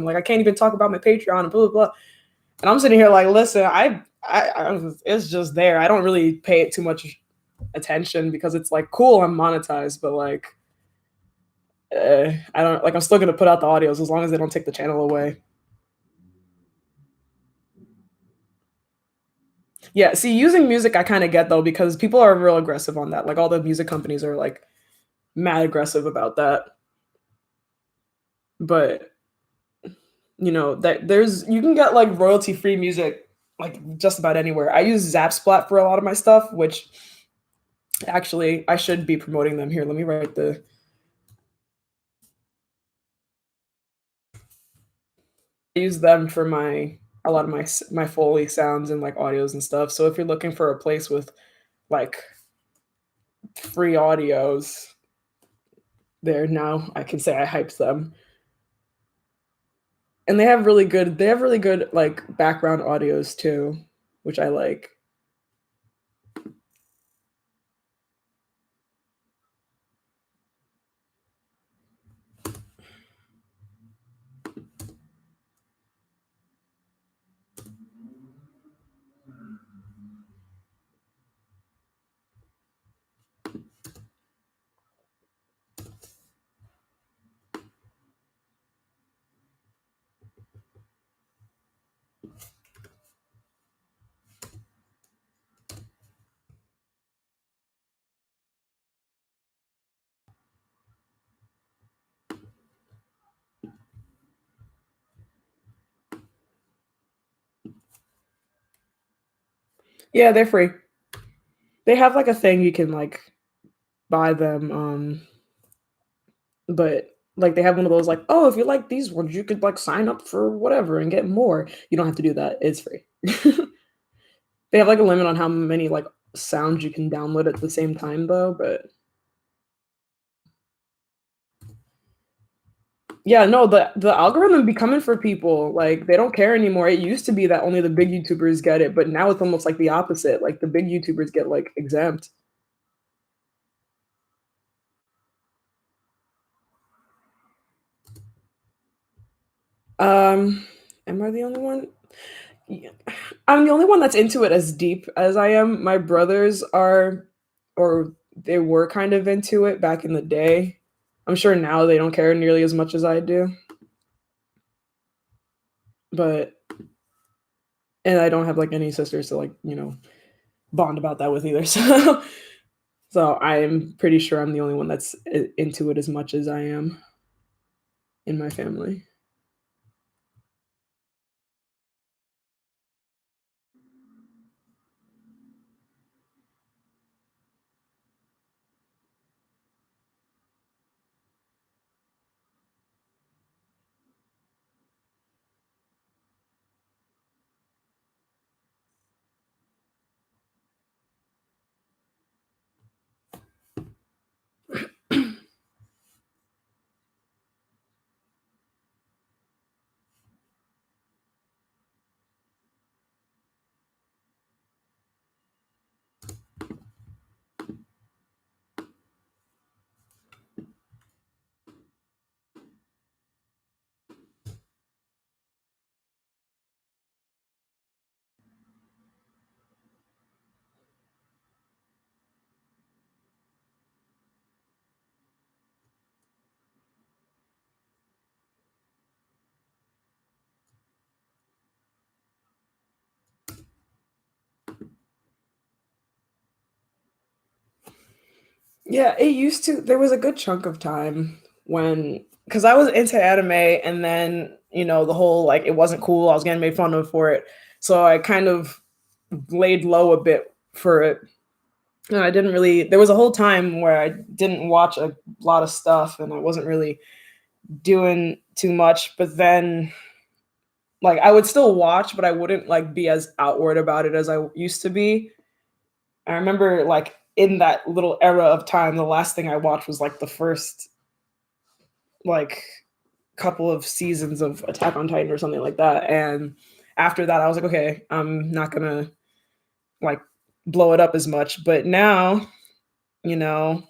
like I can't even talk about my Patreon and blah blah blah. And I'm sitting here like, listen, it's just there. I don't really pay it too much attention because it's like cool, I'm monetized, but like, I don't like. I'm still gonna put out the audios as long as they don't take the channel away. Yeah, see, using music I kind of get though because people are real aggressive on that. Like all the music companies are like mad aggressive about that. But that there's you can get like royalty free music like just about anywhere. I use Zapsplat for a lot of my stuff, which actually I should be promoting them here. Let me write the I use them for my a lot of my Foley sounds and like audios and stuff. So if you're looking for a place with like free audios, there now I can say I hyped them. And they have really good like background audios too, which I like. Yeah, they're free. They have like a thing you can like buy them, but like they have one of those like, oh, if you like these ones, you could like sign up for whatever and get more. You don't have to do that. It's free. They have like a limit on how many like sounds you can download at the same time though, but yeah, no, the algorithm be coming for people. Like they don't care anymore. It used to be that only the big YouTubers get it, but now it's almost like the opposite. Like the big YouTubers get like exempt. Um, am I the only one? Yeah. I'm the only one that's into it as deep as I am. My brothers are, or they were kind of into it back in the day. I'm sure now they don't care nearly as much as I do, but and I don't have like any sisters to like, bond about that with either. So I'm pretty sure I'm the only one that's into it as much as I am in my family. Yeah, it used to there was a good chunk of time when because I was into anime and then, the whole like it wasn't cool, I was getting made fun of for it. So I kind of laid low a bit for it. And I didn't really there was a whole time where I didn't watch a lot of stuff and I wasn't really doing too much, but then like I would still watch, but I wouldn't like be as outward about it as I used to be. I remember like in that little era of time, the last thing I watched was like the first like couple of seasons of Attack on Titan or something like that. And after that, I was like, okay, I'm not gonna like blow it up as much. But now, you know,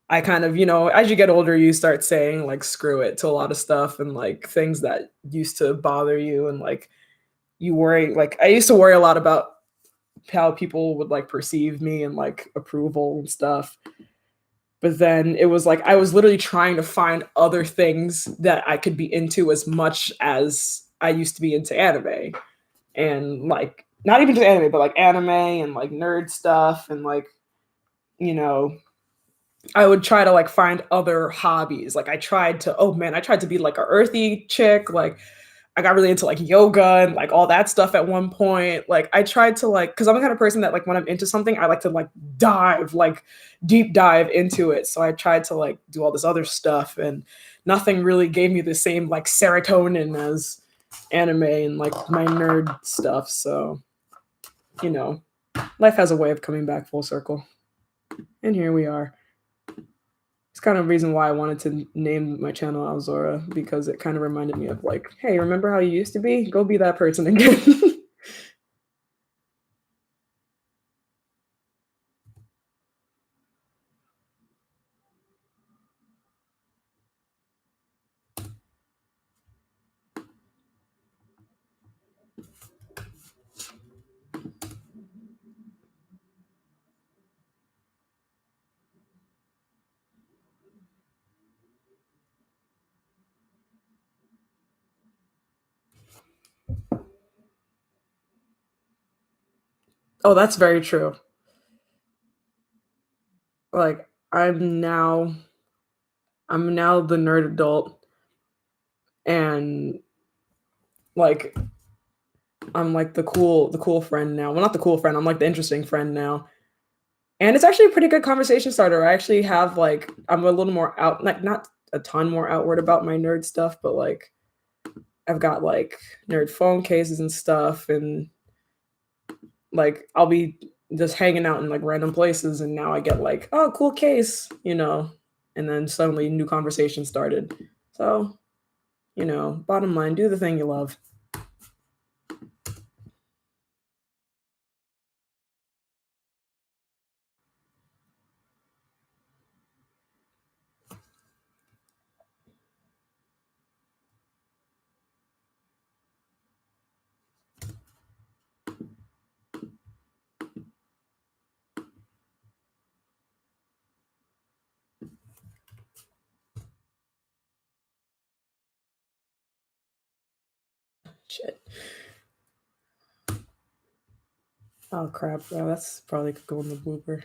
I kind of, as you get older, you start saying like screw it to a lot of stuff and like things that used to bother you and like you worry like I used to worry a lot about how people would like perceive me and like approval and stuff. But then it was like I was literally trying to find other things that I could be into as much as I used to be into anime. And like not even just anime, but like anime and like nerd stuff and like, you know, I would try to like find other hobbies. Like I tried to be like a earthy chick. Like I got really into like yoga and like all that stuff at one point. Like I tried to like because I'm the kind of person that like when I'm into something, I like to like dive, like deep dive into it. So I tried to like do all this other stuff and nothing really gave me the same like serotonin as anime and like my nerd stuff. So, you know, life has a way of coming back full circle. And here we are. It's kind of the reason why I wanted to name my channel Aozora because it kind of reminded me of like, hey, remember how you used to be? Go be that person again. Oh, that's very true. Like I'm now the nerd adult and like I'm like the cool friend now. Well, not the cool friend. I'm like the interesting friend now. And it's actually a pretty good conversation starter. I actually have like I'm a little more out like not a ton more outward about my nerd stuff, but like I've got like nerd phone cases and stuff and like I'll be just hanging out in like random places and now I get like, oh, cool case, and then suddenly new conversation started. So, bottom line, do the thing you love. Shit. Oh crap. Yeah, that's probably could go in the blooper.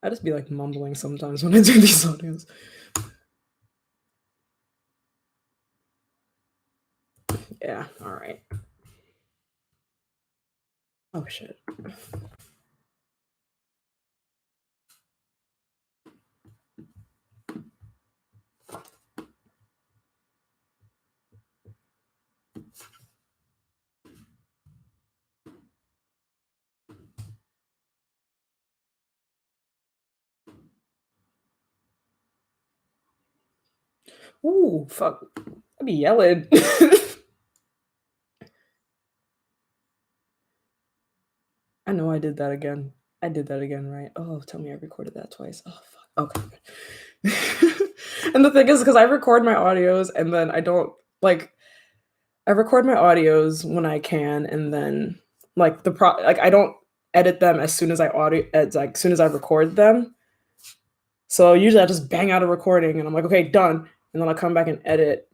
I just be like mumbling sometimes when I do these audios. Yeah, alright. Oh shit. Ooh, fuck. I be yelling. I know I did that again. I did that again, right? Oh, tell me I recorded that twice. Oh, fuck. Okay. And the thing is, because I record my audios and then I don't like, I record my audios when I can, and then like like I don't edit them as soon as as soon as I record them. So usually I just bang out a recording and I'm like, okay, done, and then I'll come back and edit.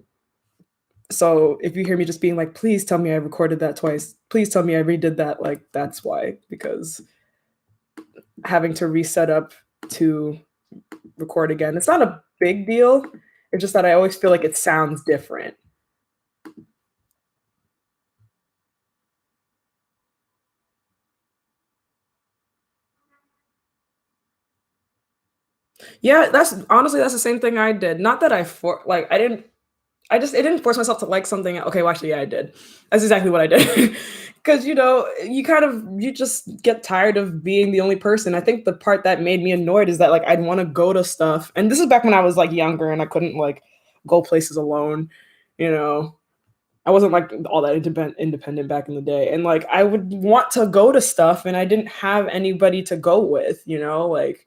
So if you hear me just being like, please tell me I recorded that twice, please tell me I redid that, like that's why because having to reset up. to record again. It's not a big deal. It's just that I always feel like it sounds different. Yeah, that's honestly that's the same thing I did. Not that I for like I didn't I just it didn't force myself to like something. Okay, well, actually, yeah, I did. That's exactly what I did. Because you kind of you just get tired of being the only person. I think the part that made me annoyed is that like I'd want to go to stuff, and this is back when I was like younger and I couldn't like go places alone. You know, I wasn't like all that independent back in the day, and like I would want to go to stuff, and I didn't have anybody to go with. Like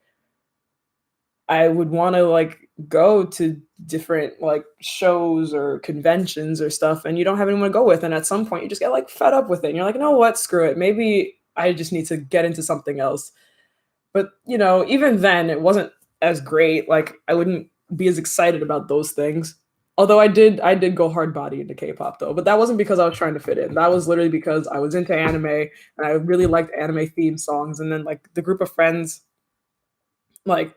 I would wanna, like, go to different, like, shows or conventions or stuff, and you don't have anyone to go with, and at some point, you just get, like, fed up with it, and you're like, "You know what? Screw it. Maybe I just need to get into something else." But, even then, it wasn't as great, like, I wouldn't be as excited about those things. Although I did go hard body into K-pop, though, but that wasn't because I was trying to fit in. That was literally because I was into anime, and I really liked anime theme songs, and then, like, the group of friends, like,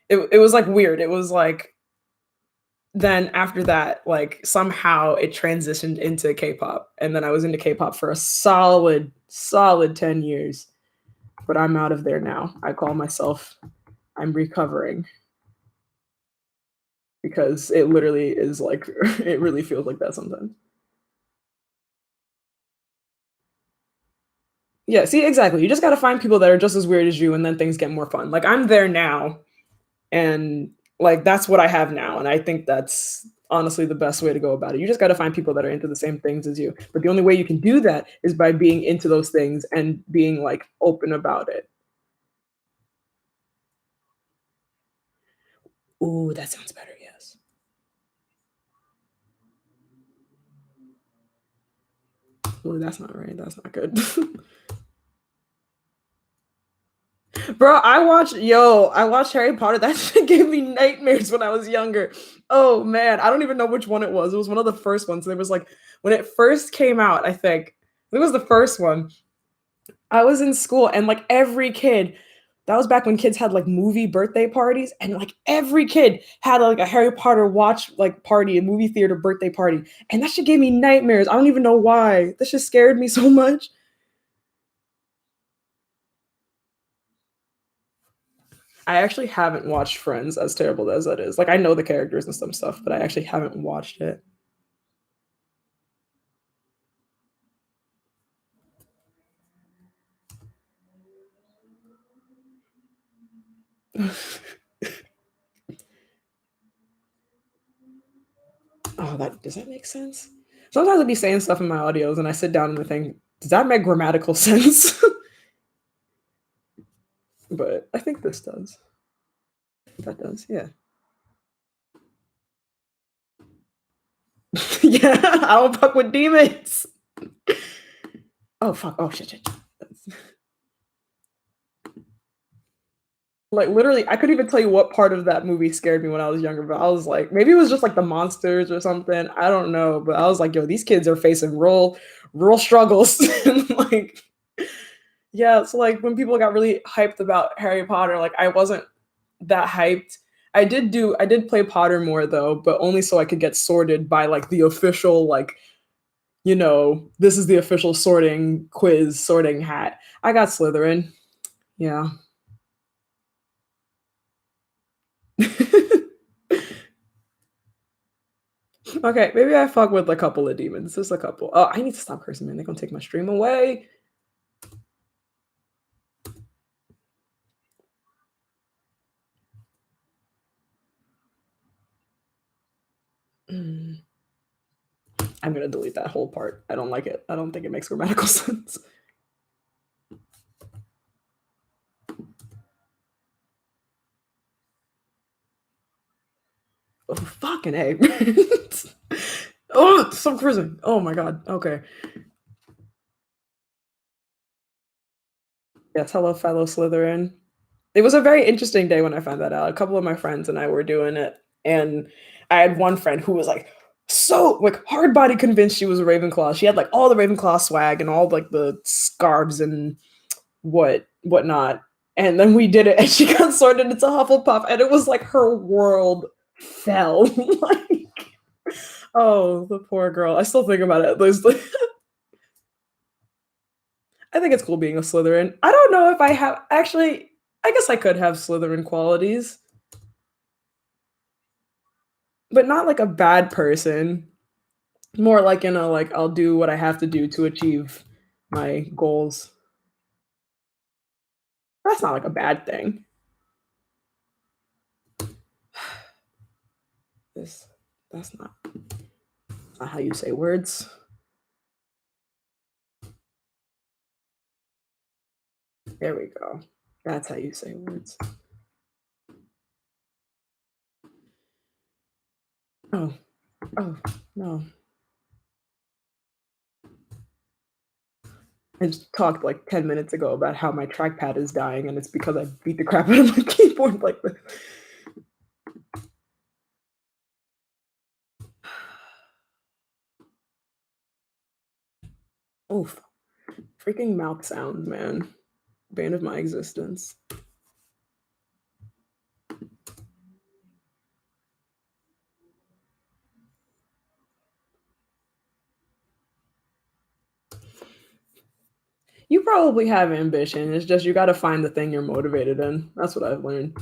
it was, like, weird. It was, like then after that, like, somehow it transitioned into K-pop, and then I was into K-pop for a solid, solid 10 years, but I'm out of there now. I call myself I'm recovering because it literally is, like it really feels like that sometimes. Yeah, see, exactly. You just gotta find people that are just as weird as you, and then things get more fun. Like, I'm there now, and, like, that's what I have now, and I think that's honestly the best way to go about it. You just gotta find people that are into the same things as you, but the only way you can do that is by being into those things and being, like, open about it. Ooh, that sounds better, yes. Ooh, that's not right, that's not good. Bro, I watched Harry Potter, that shit gave me nightmares when I was younger. Oh, man, I don't even know which one it was. It was one of the first ones, there was, like when it first came out, I think. It was the first one. I was in school and, like, every kid that was back when kids had, like, movie birthday parties, and, like, every kid had, like, a Harry Potter watch, like, party, a movie theater birthday party, and that shit gave me nightmares. I don't even know why. That shit scared me so much. I actually haven't watched Friends, as terrible as that is. Like, I know the characters and some stuff, but I actually haven't watched it. Oh, that does that make sense? Sometimes I'll be saying stuff in my audios, and I sit down and I think, "Does that make grammatical sense?" But I think this does. That does, yeah. Yeah, I don't fuck with demons. Oh, fuck. Oh, shit, shit, shit. Like, literally, I couldn't even tell you what part of that movie scared me when I was younger, but I was like maybe it was just, like, the monsters or something, I don't know, but I was like, "Yo, these kids are facing real struggles." And, like yeah, so, like, when people got really hyped about Harry Potter, like, I wasn't that hyped. I did play Pottermore, though, but only so I could get sorted by, like, the official, like, this is the official sorting quiz, sorting hat. I got Slytherin. Yeah. Okay, maybe I fuck with a couple of demons, just a couple. Oh, I need to stop cursing, man. They're gonna take my stream away. Mm, I'm gonna delete that whole part. I don't like it. I don't think it makes grammatical sense. Oh, fucking A. Oh, some prison. Oh my god. Okay. Yes, hello, fellow Slytherin. It was a very interesting day when I found that out. A couple of my friends and I were doing it, and I had one friend who was like so like hard body convinced she was a Ravenclaw. She had like all the Ravenclaw swag and all like the scarves and whatnot. and then we did it, and she got sorted into Hufflepuff, and it was like her world fell. Like, oh, the poor girl. I still think about it. There's like, I think it's cool being a Slytherin. I don't know if I have actually. I guess I could have Slytherin qualities, but not like a bad person. More like in a like I'll do what I have to do to achieve my goals. That's not like a bad thing. This that's not how you say words. There we go. That's how you say words. Oh, oh, no. I just talked like 10 minutes ago about how my trackpad is dying, and it's because I beat the crap out of my keyboard like this. Oof. Freaking mouth sounds, man. Bane of my existence. You probably have ambition. It's just you gotta find the thing you're motivated in. That's what I've learned.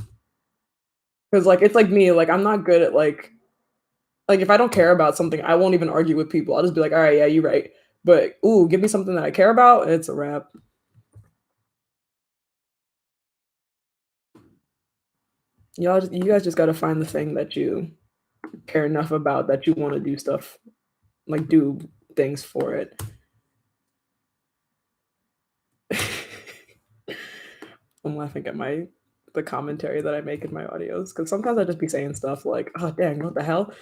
Because like it's like me, like I'm not good at like if I don't care about something, I won't even argue with people. I'll just be like, all right, yeah, you're right. But ooh, give me something that I care about, it's a wrap. You guys just gotta find the thing that you care enough about that you want to do stuff, like do things for it. I'm laughing at the commentary that I make in my audios because sometimes I just be saying stuff like, "Oh dang, what the hell."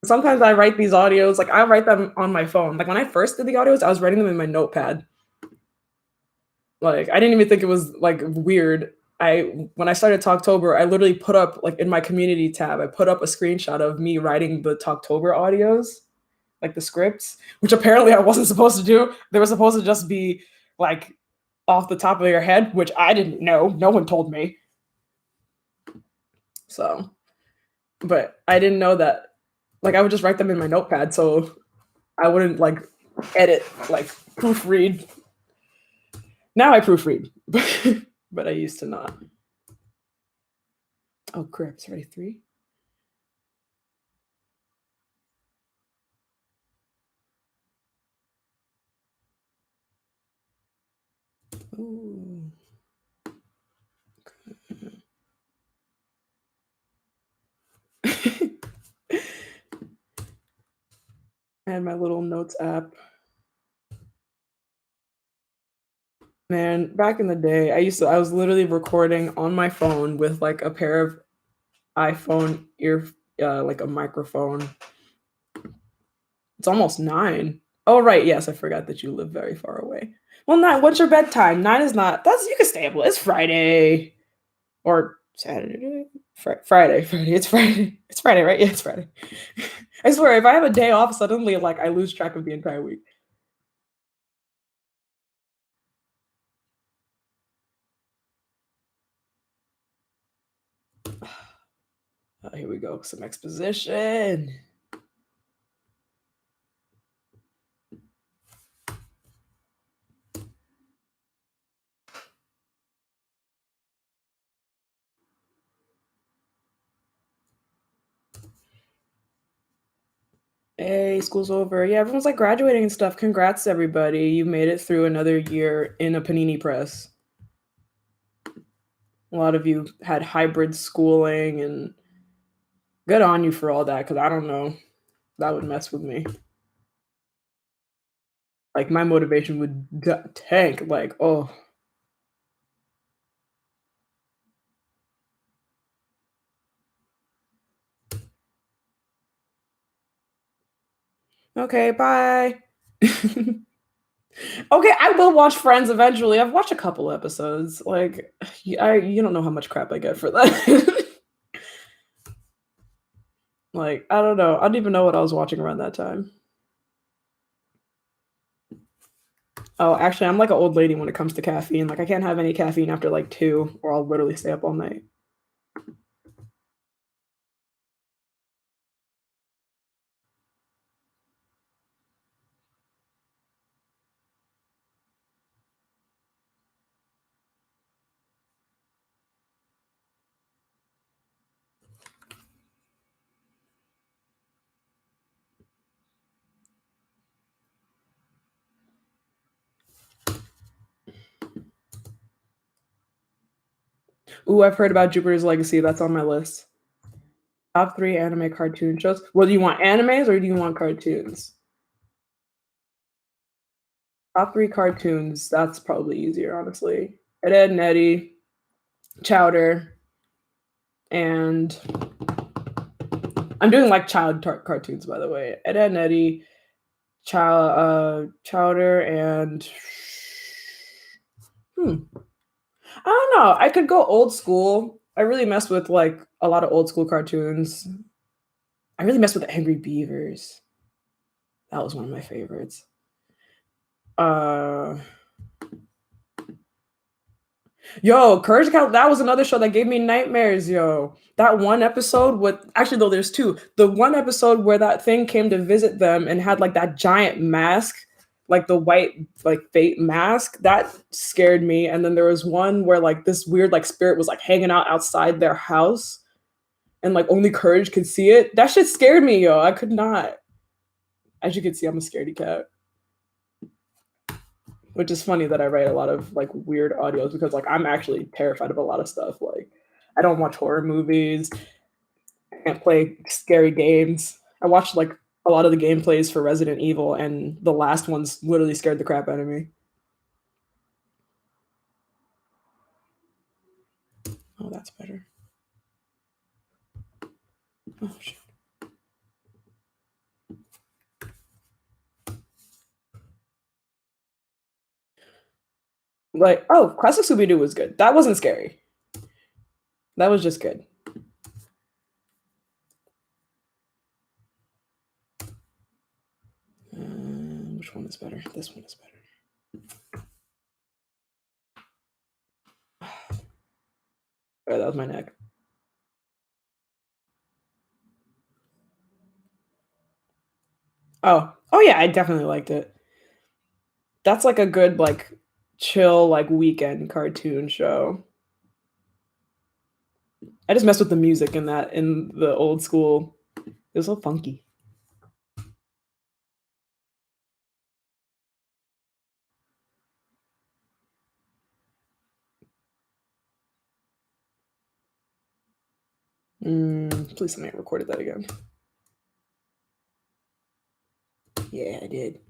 Sometimes I write these audios, like I write them on my phone. Like when I first did the audios, I was writing them in my notepad. Like I didn't even think it was like weird. I when I started Talktober, I literally put up like in my community tab, I put up a screenshot of me writing the Talktober audios, like the scripts, which apparently I wasn't supposed to do. They were supposed to just be like off the top of your head, which I didn't know. No one told me. So, but I didn't know that. Like I would just write them in my notepad, so I wouldn't like edit, like proofread. Now I proofread, but I used to not. Oh, crap! It's already 3. Ooh. And my little notes app. Man, back in the day, I was literally recording on my phone with like a pair of iPhone ear, like a microphone. It's almost 9. Oh, right. Yes, I forgot that you live very far away. Well, 9, what's your bedtime? 9 is not, that's, you can stay up. It's Friday or Saturday. Friday, Friday. It's Friday. It's Friday, right? Yeah, it's Friday. I swear, if I have a day off, suddenly, like, I lose track of the entire week. Here we go. Some exposition. Hey, school's over. Yeah, everyone's like graduating and stuff. Congrats, everybody. You made it through another year in a panini press. A lot of you had hybrid schooling, and good on you for all that because I don't know. That would mess with me. Like, my motivation would tank. Like, oh, okay, bye. Okay, I will watch Friends eventually. I've watched a couple episodes. Like, you don't know how much crap I get for that. Like, I don't know. I don't even know what I was watching around that time. Oh, actually, I'm like an old lady when it comes to caffeine. Like, I can't have any caffeine after like 2, or I'll literally stay up all night. Ooh, I've heard about Jupiter's Legacy. That's on my list. Top 3 anime cartoon shows. Well, do you want animes or do you want cartoons? Top 3 cartoons. That's probably easier, honestly. Ed, and Eddie, Chowder, and I'm doing like cartoons, by the way. Ed, and Eddie, Chowder, and hmm, I don't know. I could go old school. I really mess with like a lot of old school cartoons. I really mess with the Angry Beavers. That was one of my favorites. Uh, Yo, Courage the Cowardly, that was another show that gave me nightmares, yo. That one episode with actually though there's two. The one episode where that thing came to visit them and had like that giant mask, like the white like fate mask, that scared me. And then there was one where like this weird like spirit was like hanging out outside their house and like only Courage could see it. That shit scared me, yo. I could not. As you can see, I'm a scaredy cat. Which is funny that I write a lot of like weird audios because like I'm actually terrified of a lot of stuff. Like I don't watch horror movies. I can't play scary games. I watched like a lot of the gameplays for Resident Evil, and the last one's literally scared the crap out of me. Oh, that's better. Oh shit. Like oh, classic Scooby Doo was good. That wasn't scary. That was just good. Which one is better? This one is better. Oh, that was my neck. Oh yeah, I definitely liked it. That's like a good like chill like weekend cartoon show. I just messed with the music in that in the old school. It was so funky. Please tell me I recorded that again. Yeah, I did.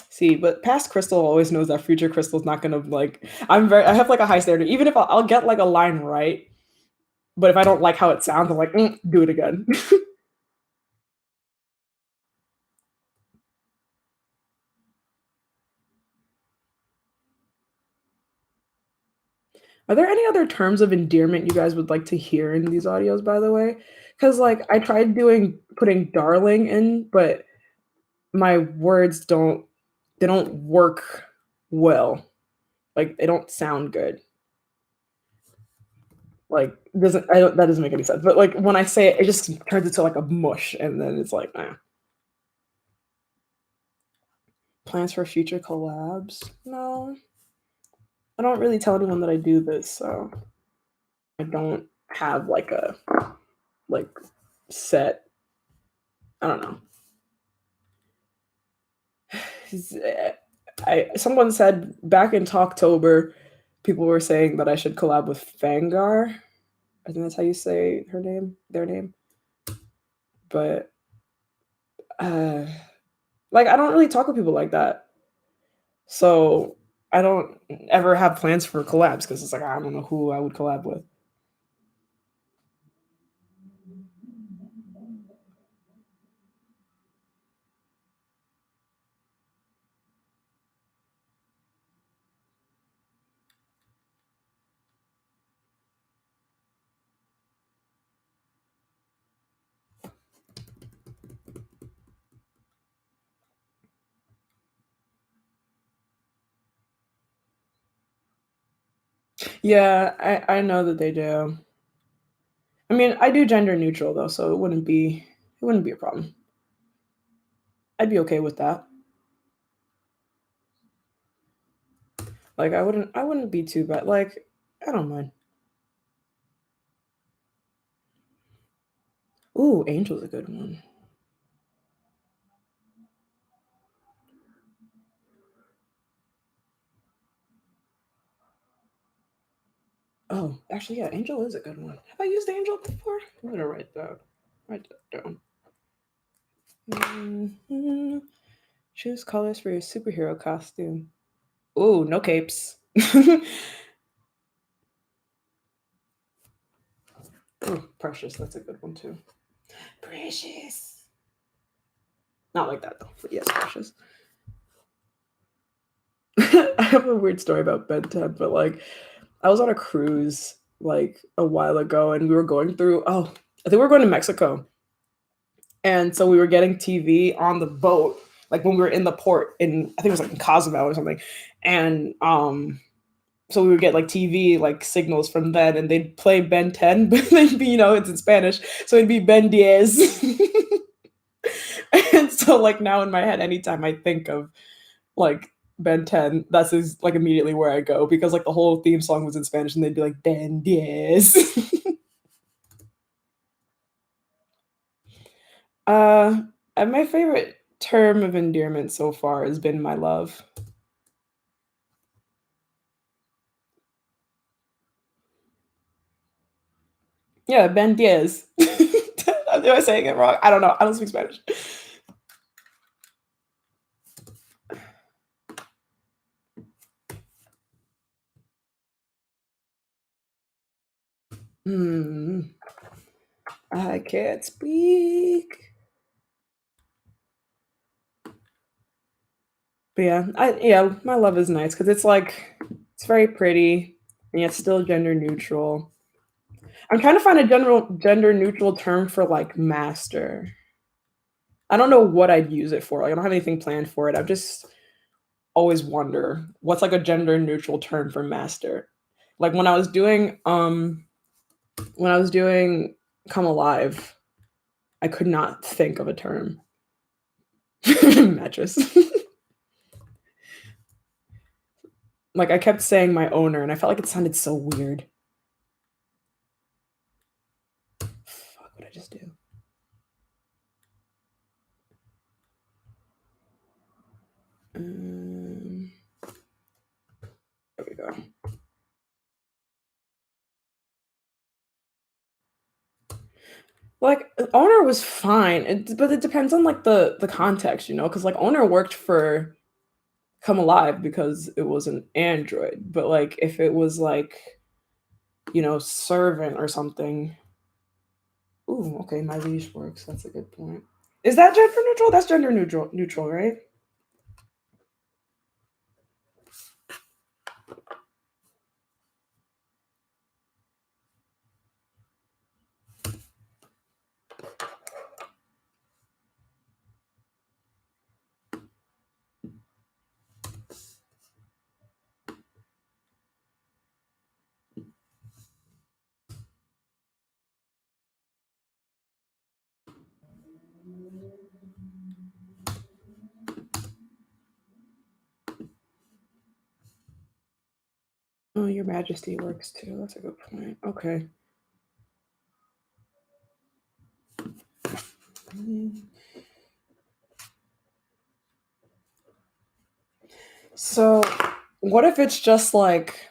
See, but past Crystal always knows that future Crystal's not gonna like. I have like a high standard. Even if I'll get like a line right, but if I don't like how it sounds, I'm like, do it again. Are there any other terms of endearment you guys would like to hear in these audios, by the way? Because like I tried doing putting darling in, but my words don't work well. Like they don't sound good. Like doesn't I don't that doesn't make any sense. But like when I say it, it just turns into like a mush, and then it's like, plans for future collabs? No, I don't really tell anyone that I do this, so I don't have like a like set. I don't know. I someone said back in Talktober, people were saying that I should collab with Fangar. I think that's how you say her name, their name. But uh, like I don't really talk with people like that. So I don't ever have plans for collabs because it's like I don't know who I would collab with. Yeah, I know that they do. I mean, I do gender neutral though, so it wouldn't be a problem. I'd be okay with that. Like, I wouldn't be too bad, like, I don't mind. Ooh, Angel's a good one. Oh, actually, yeah, Angel is a good one. Have I used Angel before? I'm gonna write that down. Mhm. Choose colors for your superhero costume. Ooh, no capes. Ooh, Precious, that's a good one too. Precious. Not like that though, but yes, Precious. I have a weird story about Ben 10, but like I was on a cruise like a while ago and we were going through I think we were going to Mexico. And so we were getting TV on the boat, like when we were in the port in I think it was like in Cozumel or something. And so we would get like TV like signals from then and they'd play Ben 10, but they'd be, it's in Spanish. So it'd be Ben Diaz. And so like now in my head, anytime I think of like Ben 10, that's is like immediately where I go because like the whole theme song was in Spanish and they'd be like Ben Diaz. uh my favorite term of endearment so far has been my love. Yeah, Ben Diaz. Am I saying it wrong? I don't know. I don't speak Spanish. Hmm. I can't speak. But yeah, my love is nice because it's like it's very pretty and yet still gender neutral. I'm trying to find a general gender neutral term for like master. I don't know what I'd use it for. Like I don't have anything planned for it. I've just always wonder what's like a gender neutral term for master. Like when I was doing Come Alive, I could not think of a term. Mattress. Like I kept saying my owner and I felt like it sounded so weird. Fuck, what did I just do? Um, there we go. Like owner was fine, but it depends on like the context, because like owner worked for Come Alive because it was an android, but like if it was like servant or something. Ooh, okay, my leash works. That's a good point. Is that gender neutral? That's gender neutral, right? Oh, Your Majesty works too. That's a good point. Okay. So, what if it's just like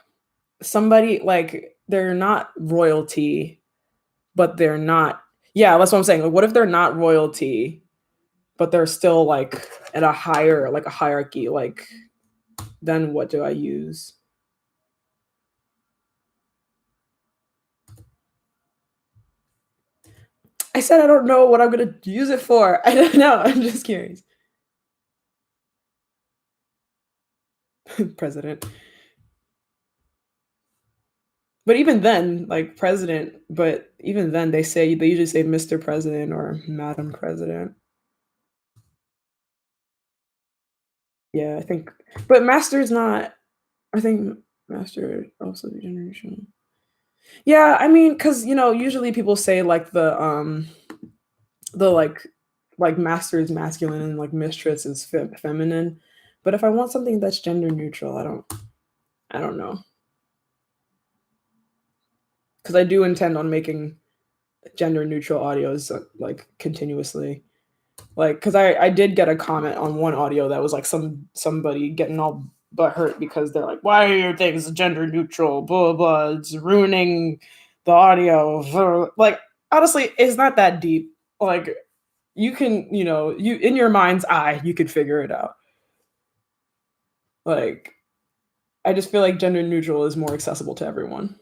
somebody like they're not royalty, but they're not. Yeah, that's what I'm saying. Like, what if they're not royalty, but they're still like at a higher like a hierarchy? Like, then what do I use? I said I don't know what I'm gonna use it for. I don't know. I'm just curious. President. But even then, like president, but even then they usually say Mr. President or Madam President. Yeah, I think but master's not I think Master also generational. Yeah, I mean, because usually people say like the like master is masculine and like mistress is feminine. But if I want something that's gender neutral, I don't know. Because I do intend on making gender neutral audios like continuously. Like, because I did get a comment on one audio that was like somebody getting all butt hurt because they're like, why are your things gender neutral? Blah blah. It's ruining the audio. Like, honestly, it's not that deep. Like, you can, you in your mind's eye, you could figure it out. Like, I just feel like gender neutral is more accessible to everyone.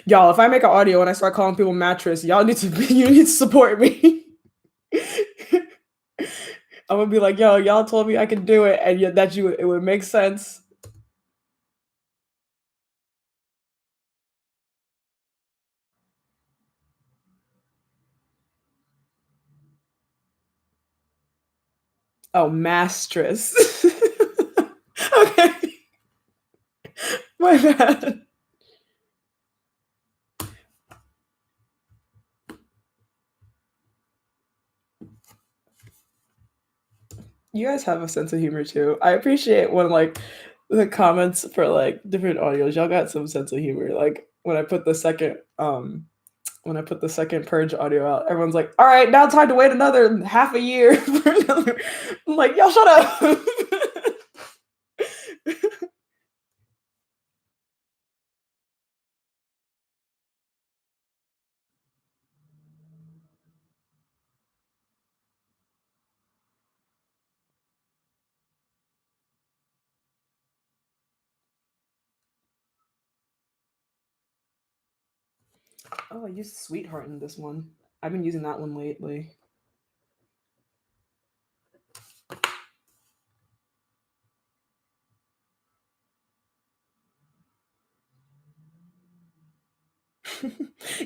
Y'all, if I make an audio and I start calling people mattress, y'all need to you need to support me. I'm gonna be like, yo, y'all told me I could do it, and yet that it would make sense. Oh, mastress. Okay, my bad. You guys have a sense of humor too. I appreciate when like the comments for like different audios. Y'all got some sense of humor. Like when I put the second purge audio out, everyone's like, "All right, now it's time to wait another half a year for another." I'm like, "Y'all shut up." Oh, I used sweetheart in this one. I've been using that one lately.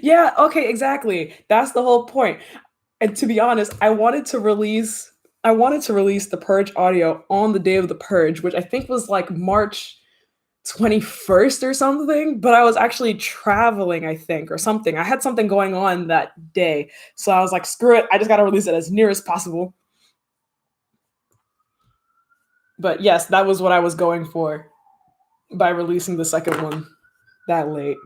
Yeah, okay, exactly. That's the whole point. And to be honest, I wanted to release the Purge audio on the day of the Purge, which I think was like March 21st or something, but I was actually traveling, I think, or something. I had something going on that day. So I was like, screw it, I just got to release it as near as possible. But yes, that was what I was going for by releasing the second one that late.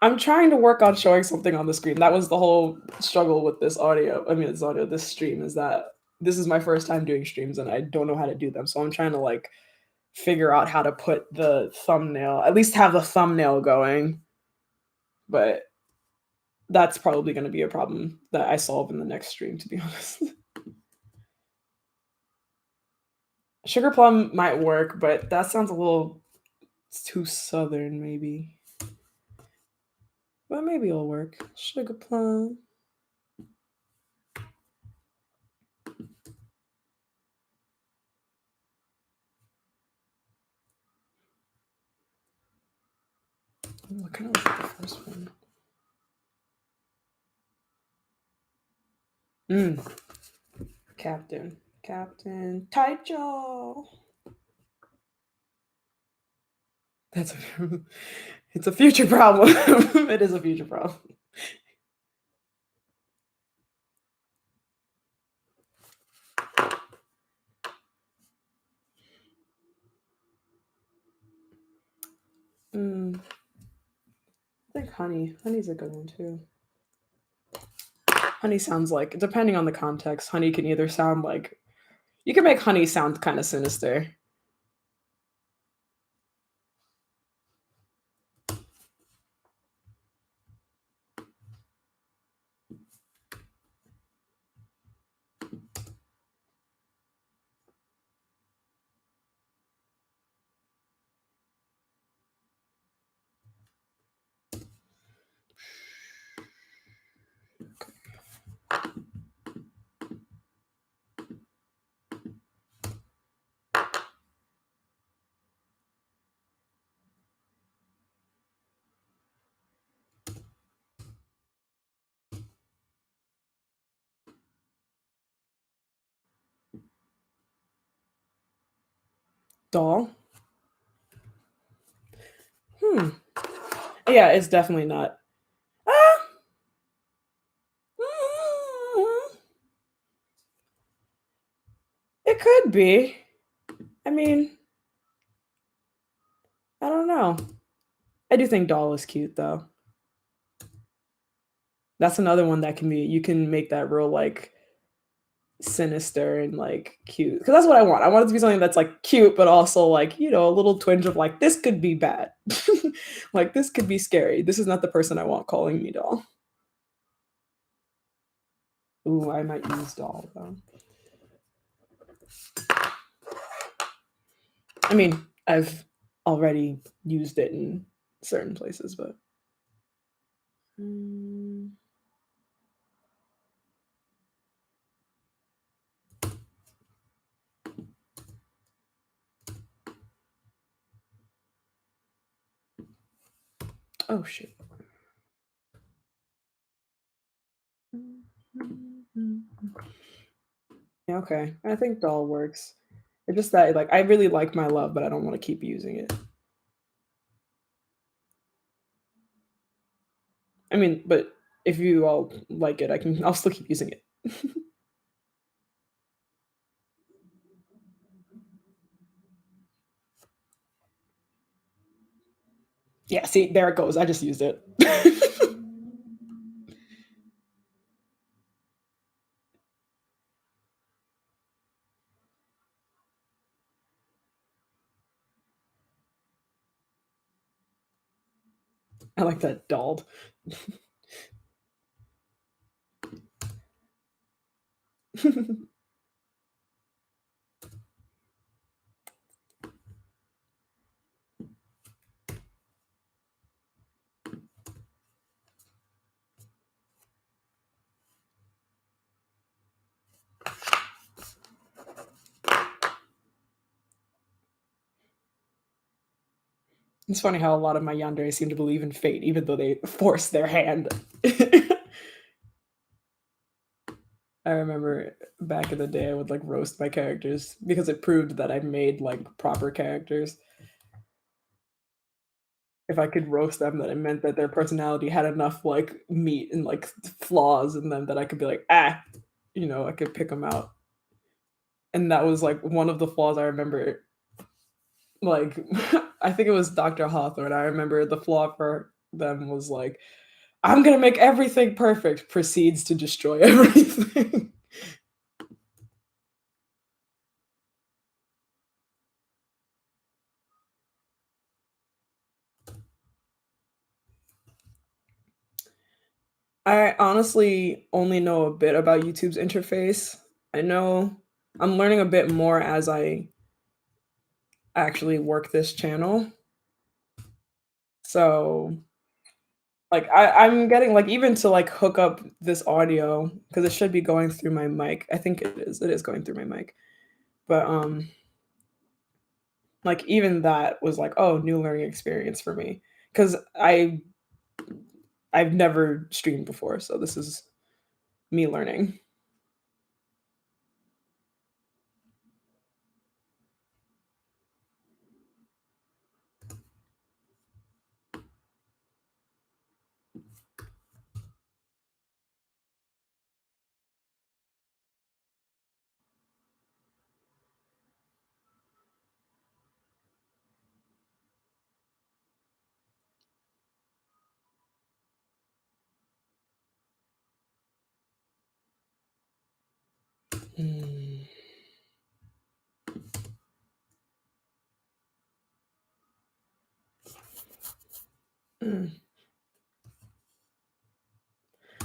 I'm trying to work on showing something on the screen. That was the whole struggle with this audio. I mean, this stream is that this is my first time doing streams and I don't know how to do them. So I'm trying to like figure out how to put the thumbnail, at least have the thumbnail going. But that's probably going to be a problem that I solve in the next stream, to be honest. Sugar plum might work, but that sounds a little too southern, maybe. But maybe it'll work. Sugar plum. What kind of was the first one? Captain. Captain Taicho. That's a, it's a future problem. It is a future problem. I think honey. Honey's a good one too. Honey sounds like, depending on the context, honey can either sound like, you can make honey sound kind of sinister. Doll. Hmm. Yeah, it's definitely not. Ah, mm, it could be. I mean, I don't know. I do think doll is cute though. That's another one that can be you can make that real like sinister and like cute because that's what I want. I want it to be something that's like cute, but also like a little twinge of like this could be bad, like this could be scary. This is not the person I want calling me doll. Ooh, I might use doll though. I mean, I've already used it in certain places, but mm, oh shit. Yeah, okay. I think doll works. It's just that like I really like my love, but I don't want to keep using it. I mean, but if you all like it, I'll still keep using it. Yeah, see, there it goes. I just used it. I like that dolled. It's funny how a lot of my yandere seem to believe in fate, even though they force their hand. I remember back in the day, I would like roast my characters because it proved that I made like proper characters. If I could roast them, then it meant that their personality had enough like meat and like flaws in them that I could be like, I could pick them out. And that was like one of the flaws I remember. Like, I think it was Dr. Hawthorne. I remember the flaw for them was like, I'm gonna make everything perfect, proceeds to destroy everything. I honestly only know a bit about YouTube's interface. I know I'm learning a bit more as I actually work this channel. So like I'm getting like even to like hook up this audio because it should be going through my mic. I think it is. It is going through my mic. But like even that was like, oh, new learning experience for me. Because I've never streamed before, so this is me learning. Mm. Mm.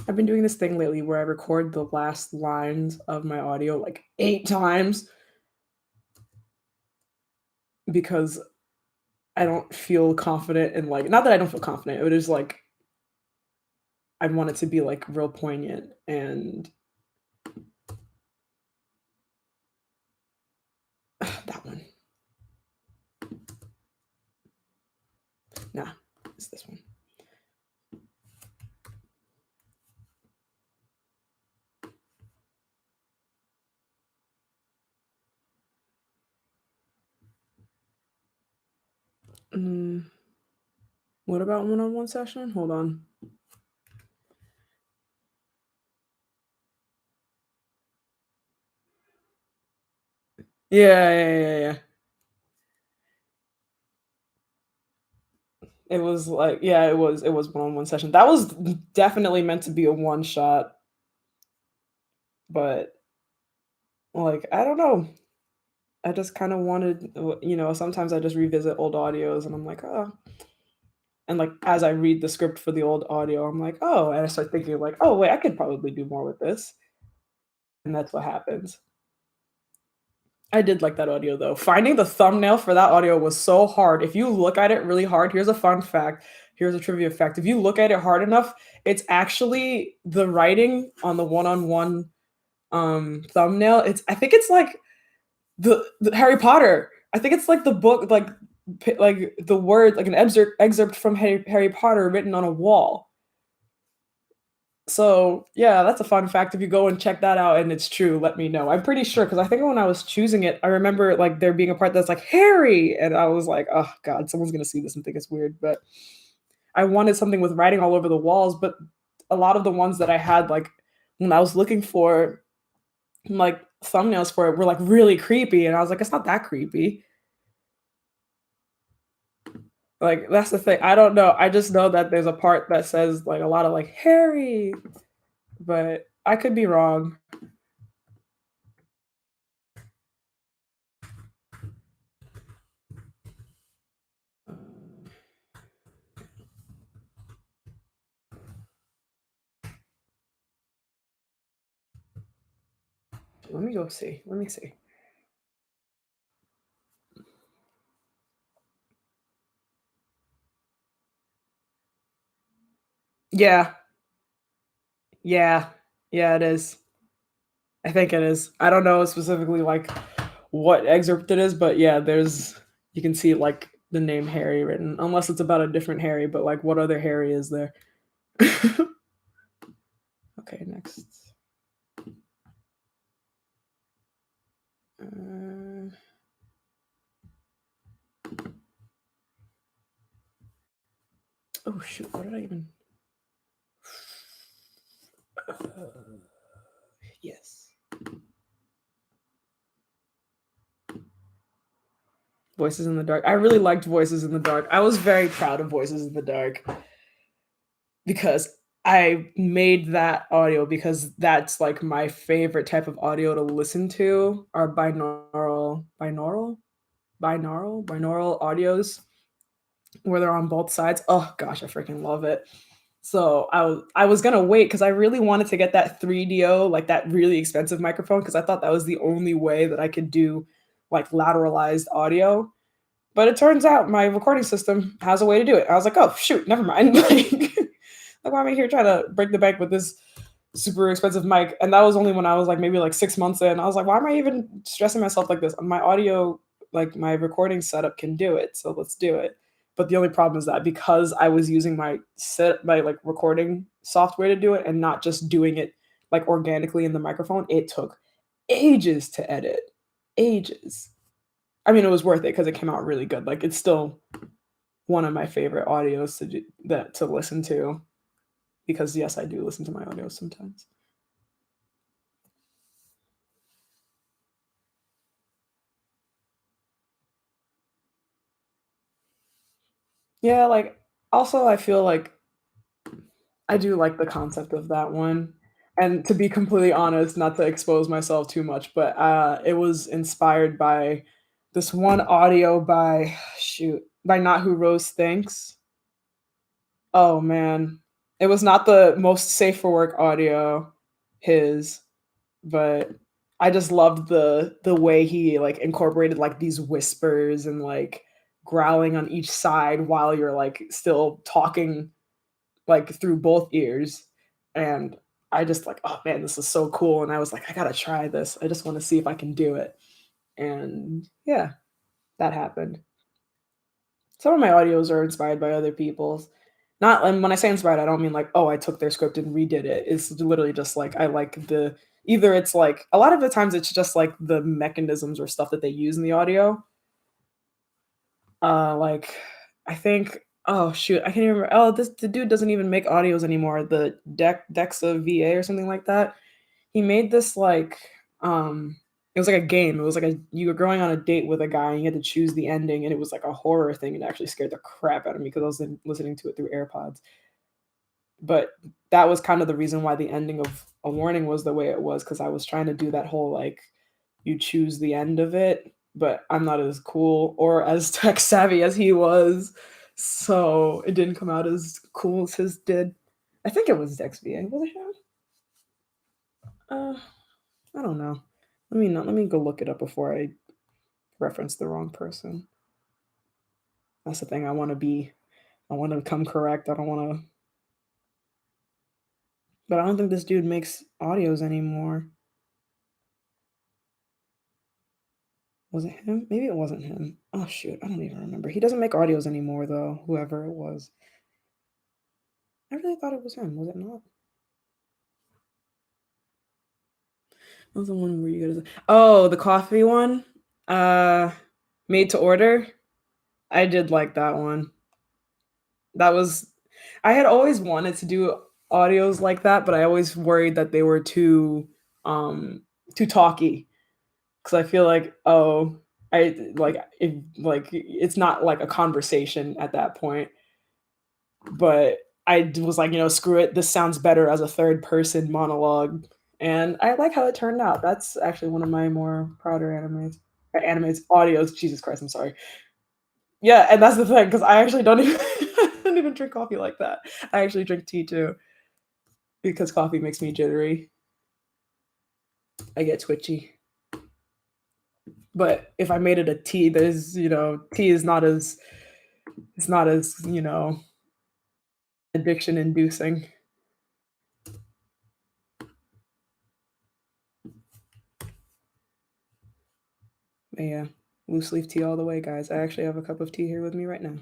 I've been doing this thing lately where I record the last lines of my audio like 8 times because I don't feel confident and like not that I don't feel confident, it is like I want it to be like real poignant and that one. Nah, it's this one. Mm, what about one-on-one session? Hold on. Yeah, yeah, yeah, yeah. It was like yeah, it was one-on-one session. That was definitely meant to be a one shot, but, like, I don't know. I just kinda wanted sometimes I just revisit old audios and I'm like, "Oh," and, like, as I read the script for the old audio, I'm like, "Oh," and I start thinking like, "Oh, wait, I could probably do more with this," and that's what happens. I did like that audio though. Finding the thumbnail for that audio was so hard. If you look at it really hard, here's a fun fact, here's a trivia fact. If you look at it hard enough, it's actually the writing on the one-on-one, thumbnail. I think it's like the Harry Potter. I think it's like the book, like the word, like an excerpt from Harry Potter written on a wall. So, yeah, that's a fun fact. If you go and check that out and it's true, let me know. I'm pretty sure because I think when I was choosing it, I remember like there being a part that's like Harry, and I was like, oh god, someone's gonna see this and think it's weird. But I wanted something with writing all over the walls. But a lot of the ones that I had, like when I was looking for like thumbnails for it, were like really creepy, and I was like, it's not that creepy. Like that's the thing. I don't know. I just know that there's a part that says like a lot of like Harry, but I could be wrong. Let me go see. Let me see. Yeah, yeah, yeah, it is. I think it is. I don't know specifically like what excerpt it is, but yeah, there's you can see like the name Harry written, unless it's about a different Harry, but like what other Harry is there? Okay, next. Uh, oh shoot, what did I even? Yes. Voices in the Dark. I really liked Voices in the Dark. I was very proud of Voices in the Dark because I made that audio because that's like my favorite type of audio to listen to are binaural audios where they're on both sides. Oh gosh, I freaking love it. So I was gonna wait because I really wanted to get that 3DO, like that really expensive microphone, because I thought that was the only way that I could do like lateralized audio. But it turns out my recording system has a way to do it. I was like, oh shoot, never mind. Like why am I here trying to break the bank with this super expensive mic? And that was only when I was like maybe like 6 months in. I was like, why am I even stressing myself like this? My audio, like my recording setup can do it, so let's do it. But the only problem is that because I was using my like recording software to do it and not just doing it like organically in the microphone, it took ages to edit. Ages. I mean, it was worth it because it came out really good. Like it's still one of my favorite audios to listen to because yes, I do listen to my audios sometimes. Yeah, like also I feel like I do like the concept of that one. And to be completely honest, not to expose myself too much, but it was inspired by this one audio by by Not Who Rose Thinks. Oh man. It was not the most safe for work audio, his, but I just loved the way he like incorporated like these whispers and like growling on each side while you're like still talking like through both ears. And I just like, oh man, this is so cool. And I was like, I gotta try this. I just want to see if I can do it. And yeah, that happened. Some of my audios are inspired by other people's. Not and when I say inspired, I don't mean like, oh, I took their script and redid it. It's literally just like I like the either it's like a lot of the times it's just like the mechanisms or stuff that they use in the audio. Like I think oh shoot, I can't even remember. Oh, this the dude doesn't even make audios anymore. The Dexa VA or something like that. He made this like it was like a game. It was like a you were going on a date with a guy and you had to choose the ending and it was like a horror thing and it actually scared the crap out of me because I was listening to it through AirPods. But that was kind of the reason why the ending of A Warning was the way it was because I was trying to do that whole like you choose the end of it, but I'm not as cool or as tech savvy as he was, so it didn't come out as cool as his did. I think it was DexVA. Was it him? Uh, I don't know. Let me go look it up before I reference the wrong person. That's the thing. I want to come correct. I don't want to. But I don't think this dude makes audios anymore. Was it him? Maybe it wasn't him. Oh shoot, I don't even remember. He doesn't make audios anymore though. Whoever it was. I really thought it was him. Was it not? What was the one where you guys? Oh, the coffee one. Uh, Made to order. I did like that one. That was. I had always wanted to do audios like that, but I always worried that they were um, too talky. Because I feel like, oh, I like if like it's not like a conversation at that point. But was like, screw it. This sounds better as a third person monologue, and I like how it turned out. That's actually one of my more prouder animes audios. Jesus Christ, I'm sorry. Yeah, and that's the thing because I actually don't even I don't even drink coffee like that. I actually drink tea too because coffee makes me jittery. I get twitchy. But if I made it a tea, there's tea is not as it's not as addiction inducing. But yeah, loose leaf tea all the way, guys. I actually have a cup of tea here with me right now.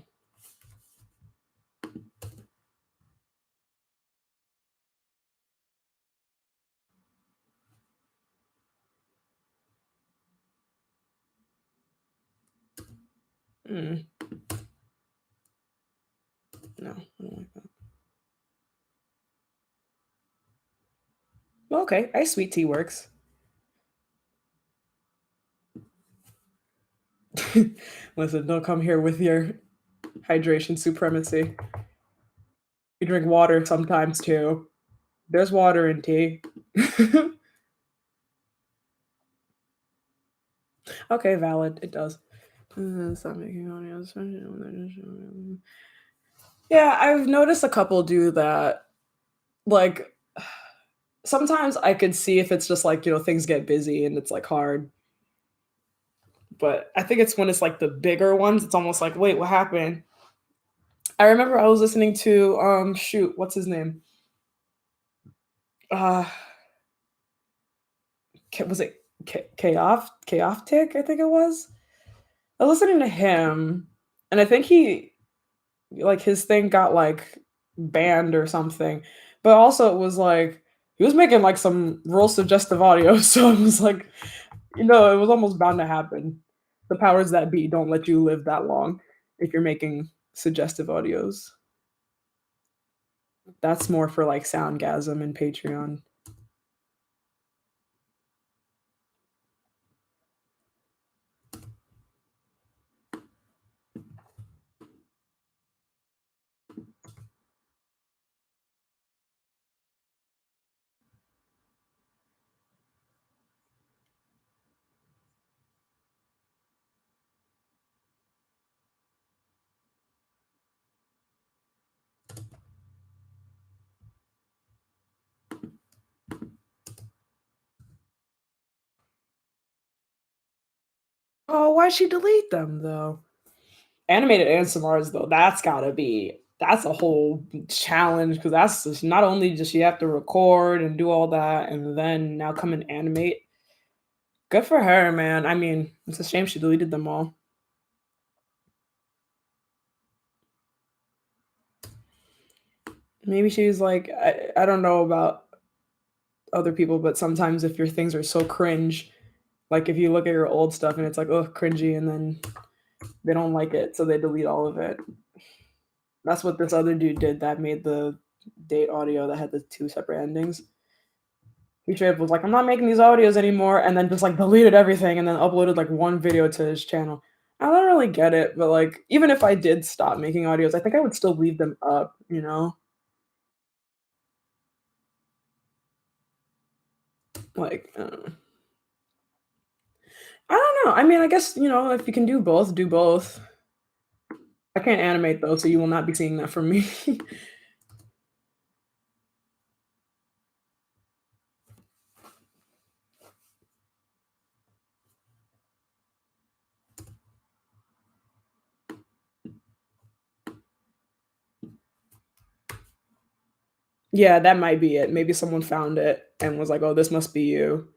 Mm, no, I don't like that. Well, okay, ice sweet tea works. Listen, don't come here with your hydration supremacy. You drink water sometimes too. There's water in tea. Okay, valid. It does. Stop making audios. Yeah, I've noticed a couple do that. Like sometimes I could see if it's just like, things get busy and it's like hard. But I think it's when it's like the bigger ones, it's almost like, wait, what happened? I remember I was listening to shoot, what's his name? Uh was it Chaotic? I think it was. I was listening to him, and I think he like his thing got like banned or something. But also it was like he was making like some real suggestive audio, so it was like, it was almost bound to happen. The powers that be don't let you live that long if you're making suggestive audios. That's more for like Soundgasm and Patreon. Oh, why'd she delete them though? Animated ASMRs though, that's a whole challenge because that's just, not only does she have to record and do all that and then now come and animate. Good for her, man. I mean, it's a shame she deleted them all. Maybe she was like, I don't know about other people, but sometimes if your things are so cringe, like if you look at your old stuff and it's like, oh, cringy, and then they don't like it, so they delete all of it. That's what this other dude did that made the date audio that had the 2 separate endings. He straight up was like, "I'm not making these audios anymore," and then just, like, deleted everything and then uploaded, like, 1 video to his channel. I don't really get it, but, like, even if I did stop making audios, I think I would still leave them up, you know? Like, I don't know. I mean, I guess, if you can do both, do both. I can't animate though, so you will not be seeing that from me. Yeah, that might be it. Maybe someone found it and was like, "Oh, this must be you."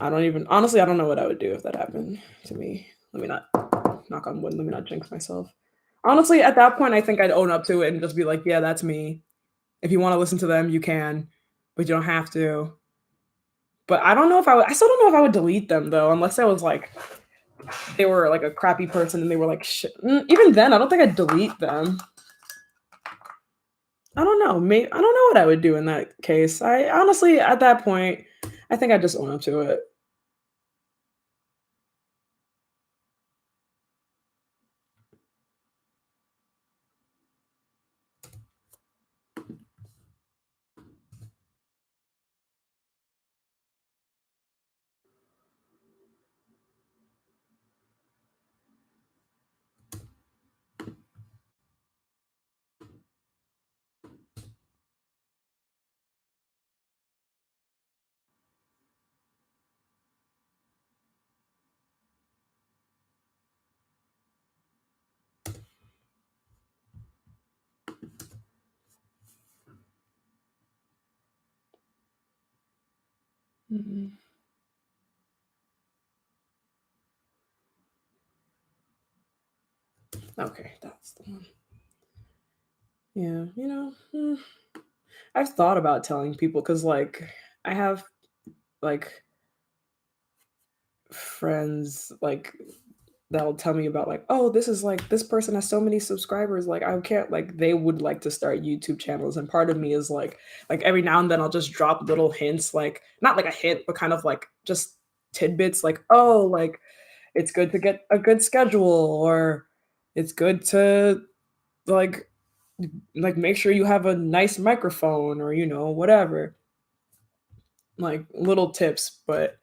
I don't even honestly, I don't know what I would do if that happened to me. Let me not knock on wood, let me not jinx myself. Honestly, at that point, I think I'd own up to it and just be like, "Yeah, that's me. If you wanna listen to them, you can, but you don't have to." But I still don't know if I would delete them though, unless I was like they were like a crappy person and they were like, even then, I don't think I'd delete them. I don't know. I don't know what I would do in that case. I honestly, at that point, I think I just own up to it. Mhm. Okay, that's the one. Yeah, I've thought about telling people because, like, I have like friends like that'll tell me about like, oh, this is like this person has so many subscribers. Like, I can't like they would like to start YouTube channels, and part of me is like every now and then I'll just drop little hints, like not like a hint, but kind of like just tidbits, like oh, like it's good to get a good schedule, or it's good to like make sure you have a nice microphone, or whatever, like little tips, but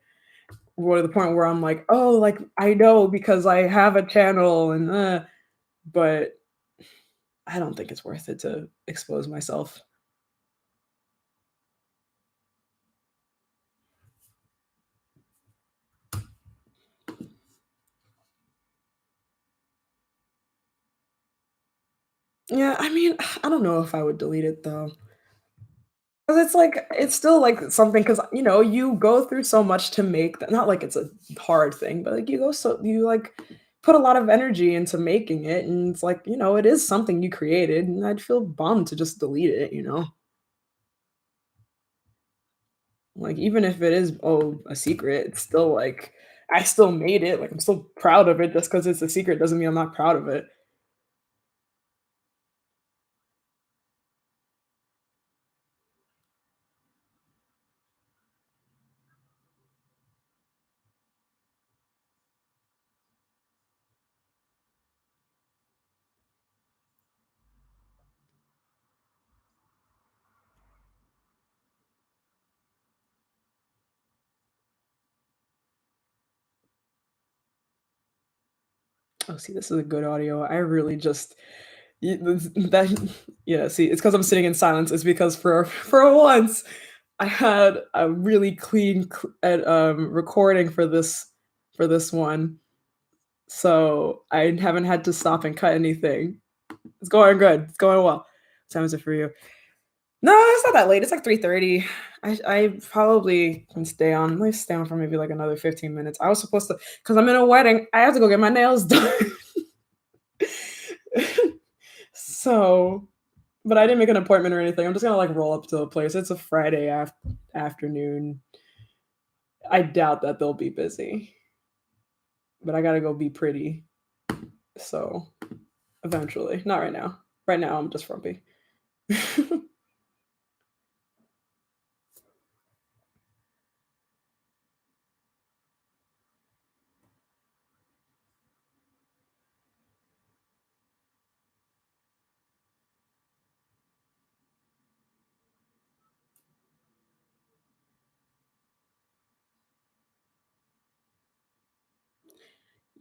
to the point where I'm like, oh, like I know because I have a channel, and but I don't think it's worth it to expose myself. Yeah, I mean, I don't know if I would delete it though. 'Cause it's like it's still like something, because you go through so much to make that, not like it's a hard thing, but like you like put a lot of energy into making it, and it's like, it is something you created, and I'd feel bummed to just delete it. Like even if it is, oh, a secret, it's still like I still made it. Like I'm still proud of it. Just because it's a secret doesn't mean I'm not proud of it. Oh, see, this is a good audio. I really just that yeah. See, it's because I'm sitting in silence. It's because for once I had a really clean recording for this one, so I haven't had to stop and cut anything. It's going good. It's going well. What time is it for you? No, it's not that late. It's like 3:30. I probably can stay on. Let me stay on for maybe like another 15 minutes. I was supposed to, because I'm in a wedding. I have to go get my nails done. So, but I didn't make an appointment or anything. I'm just gonna like roll up to the place. It's a Friday afternoon. I doubt that they'll be busy, but I gotta go be pretty. So Eventually. Not right now. Right now, I'm just frumpy.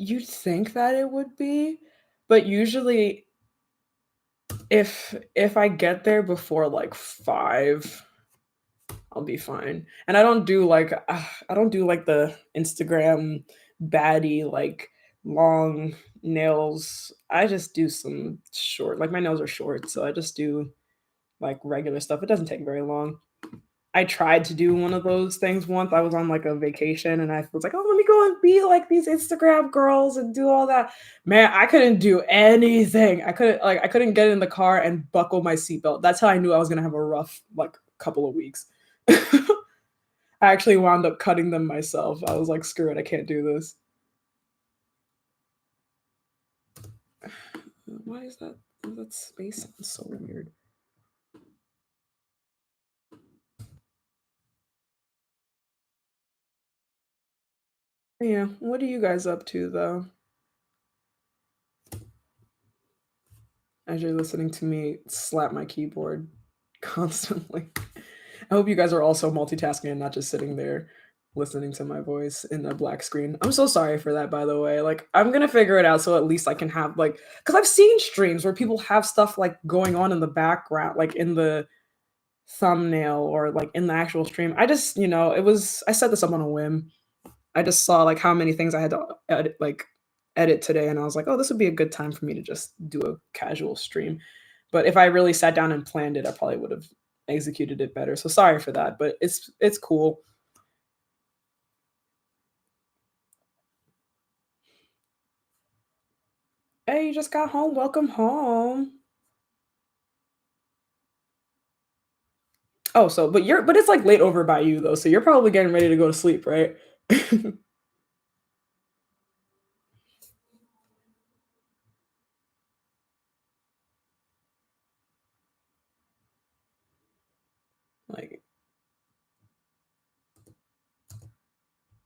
You'd think that it would be, but usually if I get there before, like, 5, I'll be fine. And I don't do, like, the Instagram baddie, like, long nails. I just do some short my nails are short, so I just do, like, regular stuff. It doesn't take very long. I tried to do one of those things once. I was on, like, a vacation, and I was like, "Oh, let me go and be like these Instagram girls and do all that." Man, I couldn't do anything. I couldn't get in the car and buckle my seatbelt. That's how I knew I was gonna have a rough, like, couple of weeks. I actually wound up cutting them myself. I was like, "Screw it, I can't do this." Why is that space sounds so weird? Yeah, what are you guys up to, though, as you're listening to me slap my keyboard constantly? I hope you guys are also multitasking and not just sitting there listening to my voice in a black screen. I'm so sorry for that, by the way. Like, I'm gonna figure it out so at least I can have like, because I've seen streams where people have stuff like going on in the background, like in the thumbnail or like in the actual stream. I just, I set this up on a whim. I just saw like how many things I had to edit today, and I was like, oh, this would be a good time for me to just do a casual stream. But if I really sat down and planned it, I probably would have executed it better. So sorry for that, but it's cool. Hey, you just got home. Welcome home. Oh, so but it's like late over by you though, so you're probably getting ready to go to sleep, right? Like,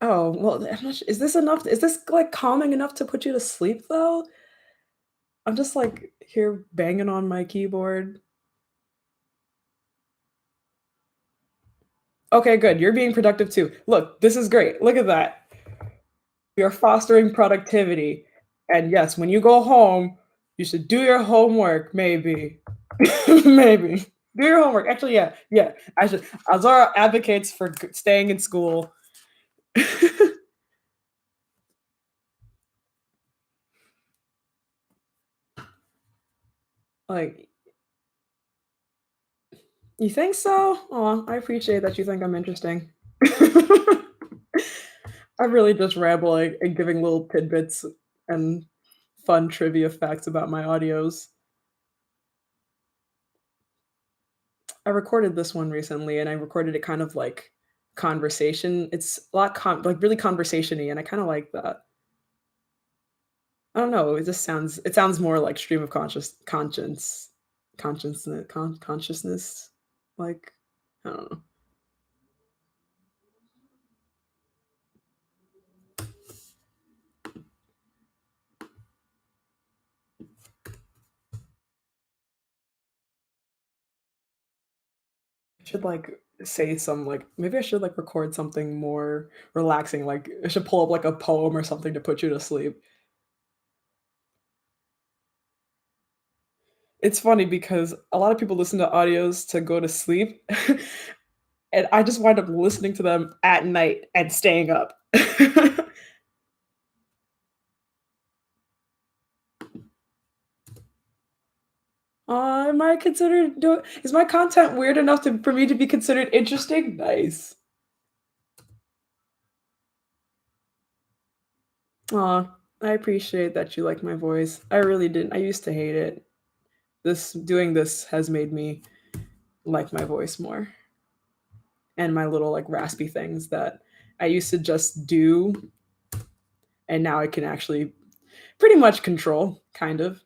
oh well, is this enough? Is this like calming enough to put you to sleep though? I'm just like here banging on my keyboard. Okay, good. You're being productive too. Look, this is great. Look at that. You're fostering productivity. And yes, when you go home, you should do your homework, maybe. Maybe. Do your homework. Actually, yeah, yeah. I should. Aozora advocates for staying in school. Like, you think so? Oh, I appreciate that you think I'm interesting. I'm really just rambling and giving little tidbits and fun trivia facts about my audios. I recorded this one recently, and I recorded it kind of like conversation. It's a lot like really conversation-y, and I kinda like that. I don't know, it sounds more like stream of consciousness, like, I don't know. I should, like, say some, like maybe I should, like, record something more relaxing, like, I should pull up, like, a poem or something to put you to sleep. It's funny because a lot of people listen to audios to go to sleep, and I just wind up listening to them at night and staying up. Am I considered do is my content weird enough to for me to be considered interesting? Nice. Aw, I appreciate that you like my voice. I really didn't. I used to hate it. Doing this has made me like my voice more and my little, like, raspy things that I used to just do, and now I can actually pretty much control, kind of.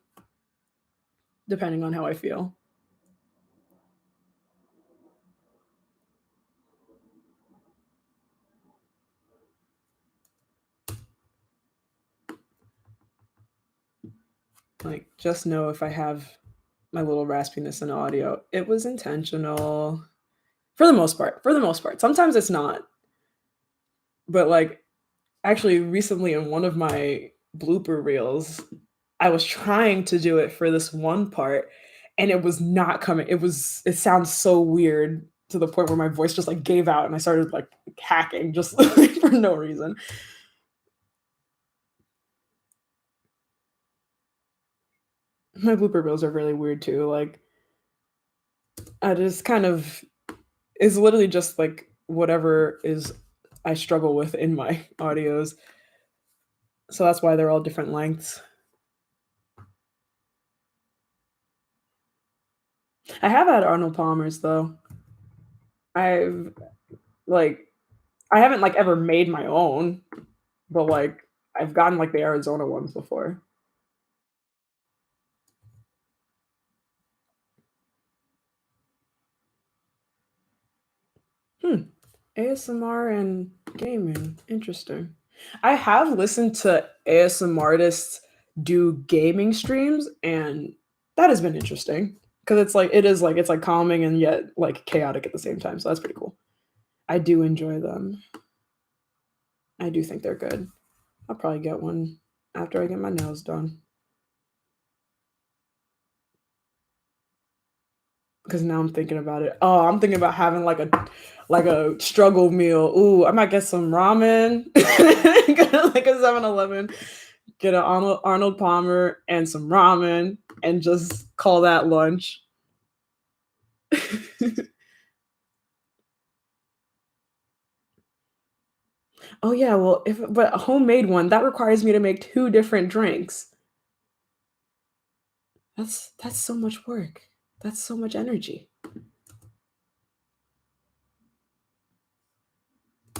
depending on how I feel. Like, just know if I have my little raspiness in audio, it was intentional for the most part. For the most part, sometimes it's not, but like actually recently in one of my blooper reels, I was trying to do it for this one part and it was not coming. It sounds so weird to the point where my voice just like gave out and I started like hacking just like, for no reason. My blooper reels are really weird too. Like I just kind of it's literally just like whatever is I struggle with in my audios. So that's why they're all different lengths. I have had Arnold Palmer's though. I've like I haven't like ever made my own, but like I've gotten like the Arizona ones before. Hmm. ASMR and gaming. Interesting. I have listened to ASMR artists do gaming streams, and that has been interesting because it is like it's like calming and yet like chaotic at the same time. So that's pretty cool. I do enjoy them. I do think they're good. I'll probably get one after I get my nails done. Because now I'm thinking about it. Oh, I'm thinking about having like a struggle meal. Ooh, I might get some ramen. Go to, like a 7-Eleven, get an Arnold Palmer and some ramen, and just call that lunch. Oh yeah, well, if but a homemade one that requires me to make two different drinks. That's so much work. That's so much energy.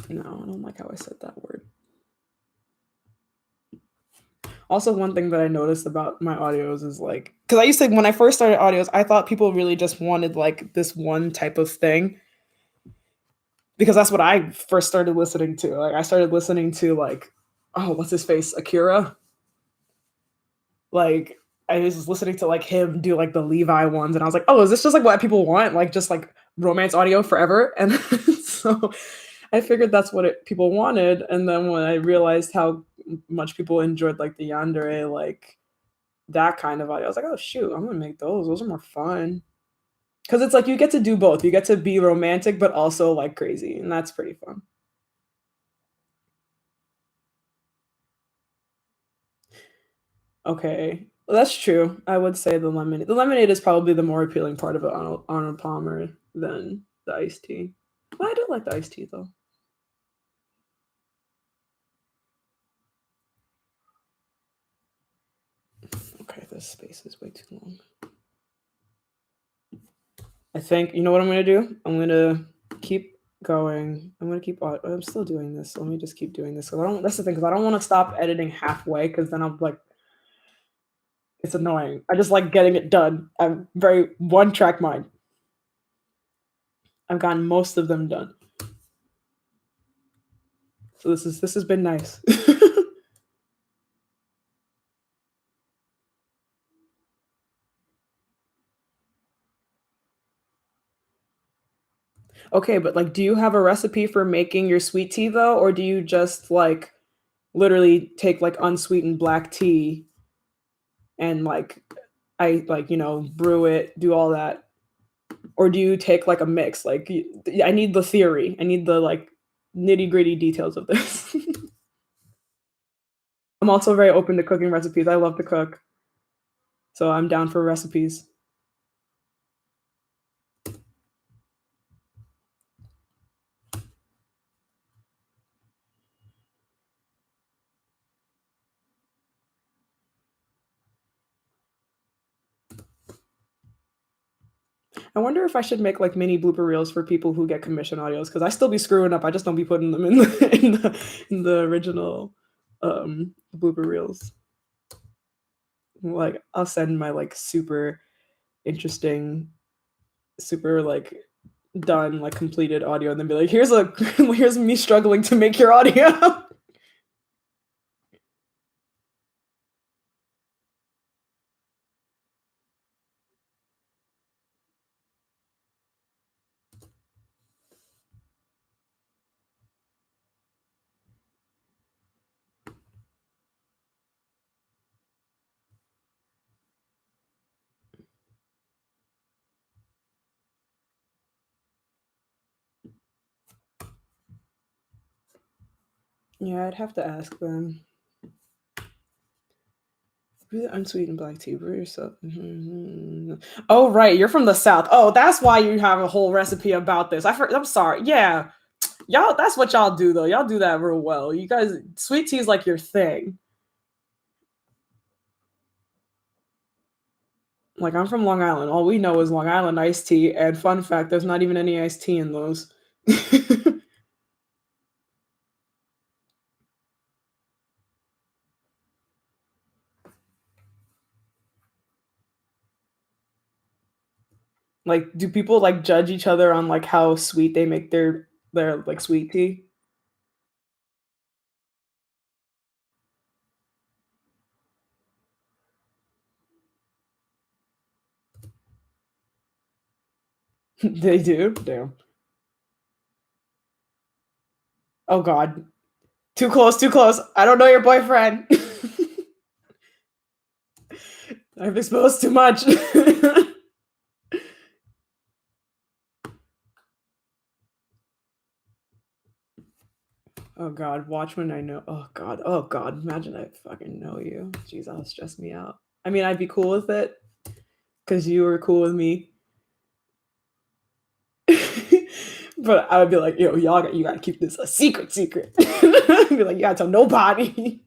No, I don't like how I said that word. Also, one thing that I noticed about my audios is like, because I used to, when I first started audios, I thought people really just wanted like this one type of thing because that's what I first started listening to. Like, I started listening to like, oh, what's his face, Akira. Like, I was just listening to like him do like the Levi ones, and I was like, oh, is this just like what people want? Like, just like romance audio forever? And so I figured that's what people wanted. And then when I realized how much people enjoyed like the yandere, like that kind of audio. I was like, oh shoot, I'm gonna make those. Those are more fun. Cause it's like you get to do both. You get to be romantic, but also like crazy, and that's pretty fun. Okay, well, that's true. I would say the lemonade. The lemonade is probably the more appealing part of Arnold Palmer than the iced tea. Well, I do like the iced tea though. Okay, this space is way too long. I think you know what I'm gonna do. I'm gonna keep going. I'm gonna keep. I'm still doing this. So let me just keep doing this. Cause I don't. That's the thing. Cause I don't want to stop editing halfway. Cause then I'm like, it's annoying. I just like getting it done. I'm very one track mind. I've gotten most of them done. So this has been nice. Okay, but like, do you have a recipe for making your sweet tea though, or do you just like literally take like unsweetened black tea and like I like brew it, do all that, or do you take like a mix? Like, I need the theory. I need the like nitty gritty details of this. I'm also very open to cooking recipes. I love to cook, so I'm down for recipes. I wonder if I should make like mini blooper reels for people who get commission audios because I still be screwing up. I just don't be putting them in the original blooper reels. Like I'll send my like super interesting, super like done, like completed audio, and then be like, here's a here's me struggling to make your audio. Yeah, I'd have to ask them. Brew the unsweetened black tea. Brew yourself. Oh, right. You're from the South. Oh, that's why you have a whole recipe about this. I'm sorry. Yeah. Y'all, that's what y'all do, though. Y'all do that real well. You guys, sweet tea is like your thing. Like, I'm from Long Island. All we know is Long Island iced tea. And fun fact, there's not even any iced tea in those. Like, do people like judge each other on like how sweet they make their like sweet tea? They do. Damn. Oh God. Too close. Too close. I don't know your boyfriend. I've exposed too much. Oh God. Watch when I know. Oh God. Oh God. Imagine I fucking know you. Jeez, that'll stress me out. I mean, I'd be cool with it because you were cool with me. But I would be like, yo, you gotta keep this a secret, secret. Be like, you gotta tell nobody.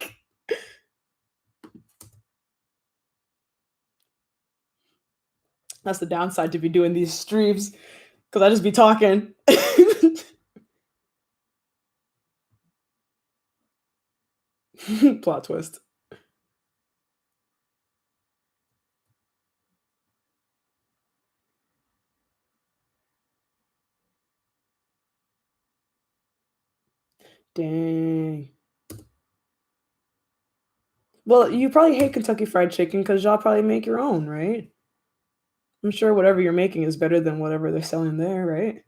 That's the downside to be doing these streams because I just be talking. Plot twist. Dang. Well, you probably hate Kentucky Fried Chicken because y'all probably make your own, right? I'm sure whatever you're making is better than whatever they're selling there, right?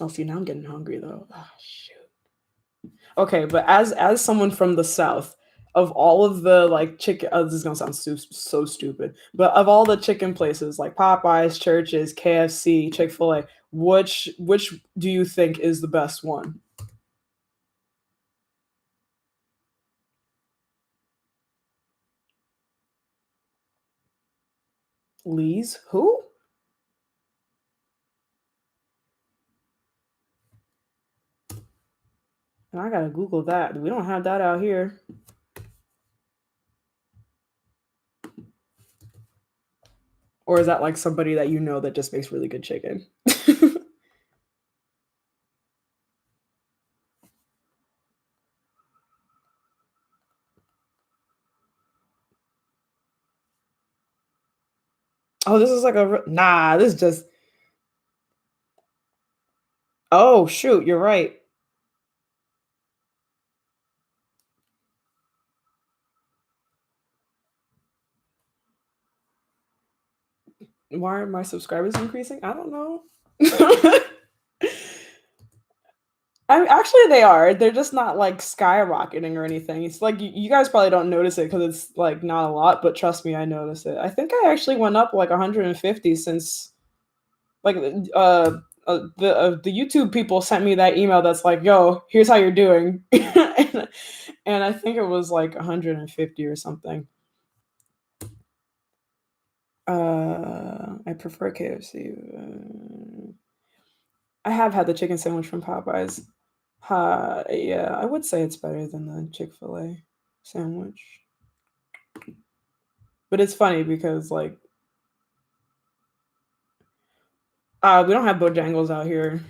Oh, see, now I'm getting hungry though. Oh, shoot. Okay, but as someone from the South, of all of the like chicken, this is gonna sound so stupid, but of all the chicken places like Popeyes, Churches, KFC, Chick-fil-A, which do you think is the best one? Lee's? Who? I gotta Google that. We don't have that out here. Or is that like somebody that you know that just makes really good chicken? Oh, this is like nah. This is just. Oh shoot, you're right. Why are my subscribers increasing? I don't know. Actually they are. They're just not like skyrocketing or anything. It's like you guys probably don't notice it because it's like not a lot, but trust me, I notice it. I think I actually went up like 150 since like the YouTube people sent me that email that's like, "Yo, here's how you're doing," and I think it was like 150 or something. I prefer KFC. I have had the chicken sandwich from Popeyes. Yeah, I would say it's better than the Chick-fil-A sandwich. But it's funny because like we don't have Bojangles out here.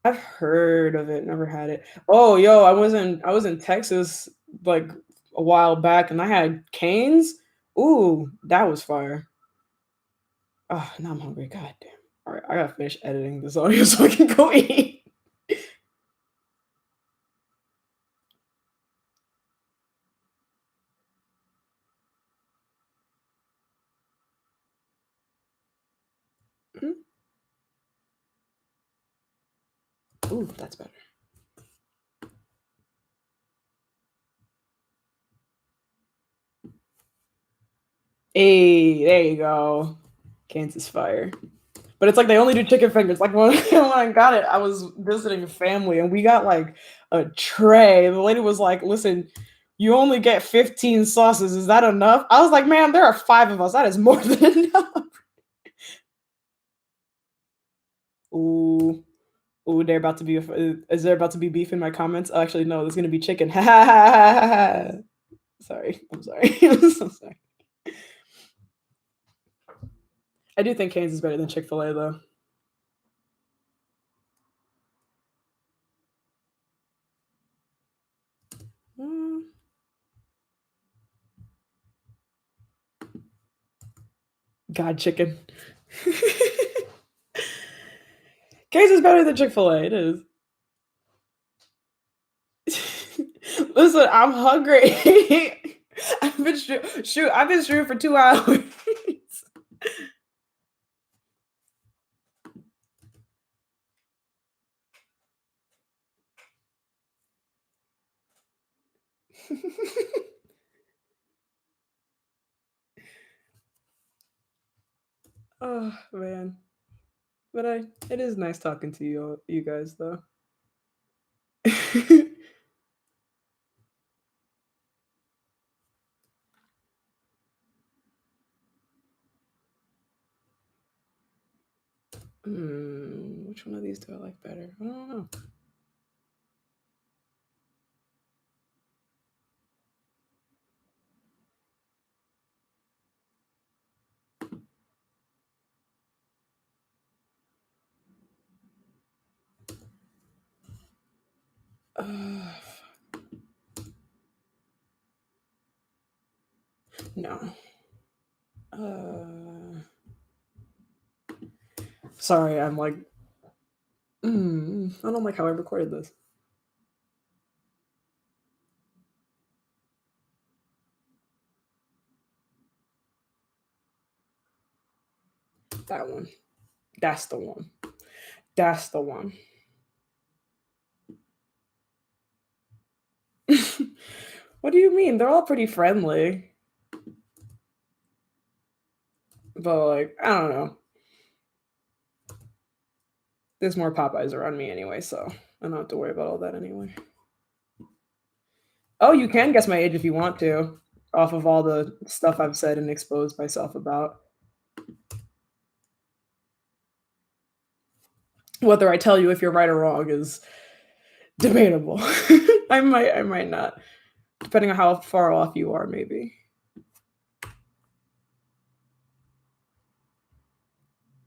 I've heard of it, never had it. Oh, yo, I was in Texas like a while back and I had canes. Ooh, that was fire. Oh, now I'm hungry. God damn. All right, I gotta finish editing this audio so I can go eat. Mhm. Ooh, that's better. Hey, there you go. Kansas fire. But it's like they only do chicken fingers. Like when, when I got it, I was visiting a family and we got like a tray. The lady was like, "Listen, you only get 15 sauces. Is that enough?" I was like, "Man, there are five of us. That is more than enough." Ooh, ooh, they're about to be. Is there about to be beef in my comments? Oh, actually, no. There's gonna be chicken. Sorry, I'm sorry. I'm so sorry. I do think Cane's is better than Chick-fil-A though. Mm, God, chicken. Cane's is better than Chick-fil-A. It is. Listen, I'm hungry. I've been shoot. I've been streaming for 2 hours. Oh man, but it is nice talking to you guys though. Which one of these do I like better? I don't know. Uh, no. Uh, Sorry, I'm like, I don't like how I recorded this. That one. That's the one. That's the one. What do you mean? They're all pretty friendly, but like, I don't know. There's more Popeyes around me anyway, so I don't have to worry about all that anyway. Oh, you can guess my age if you want to, off of all the stuff I've said and exposed myself about. Whether I tell you if you're right or wrong is debatable. I might not, depending on how far off you are, maybe.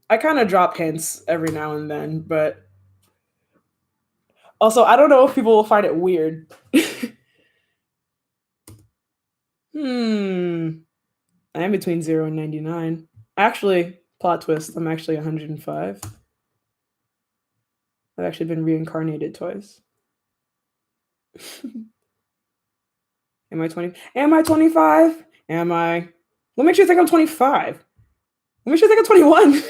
I kind of drop hints every now and then, but also I don't know if people will find it weird. Hmm. I am between 0 and 99. Actually, plot twist, I'm actually 105. I've actually been reincarnated twice. Am I 20? Am I 25? Am I? What makes you think I'm 25? What makes you think I'm 21?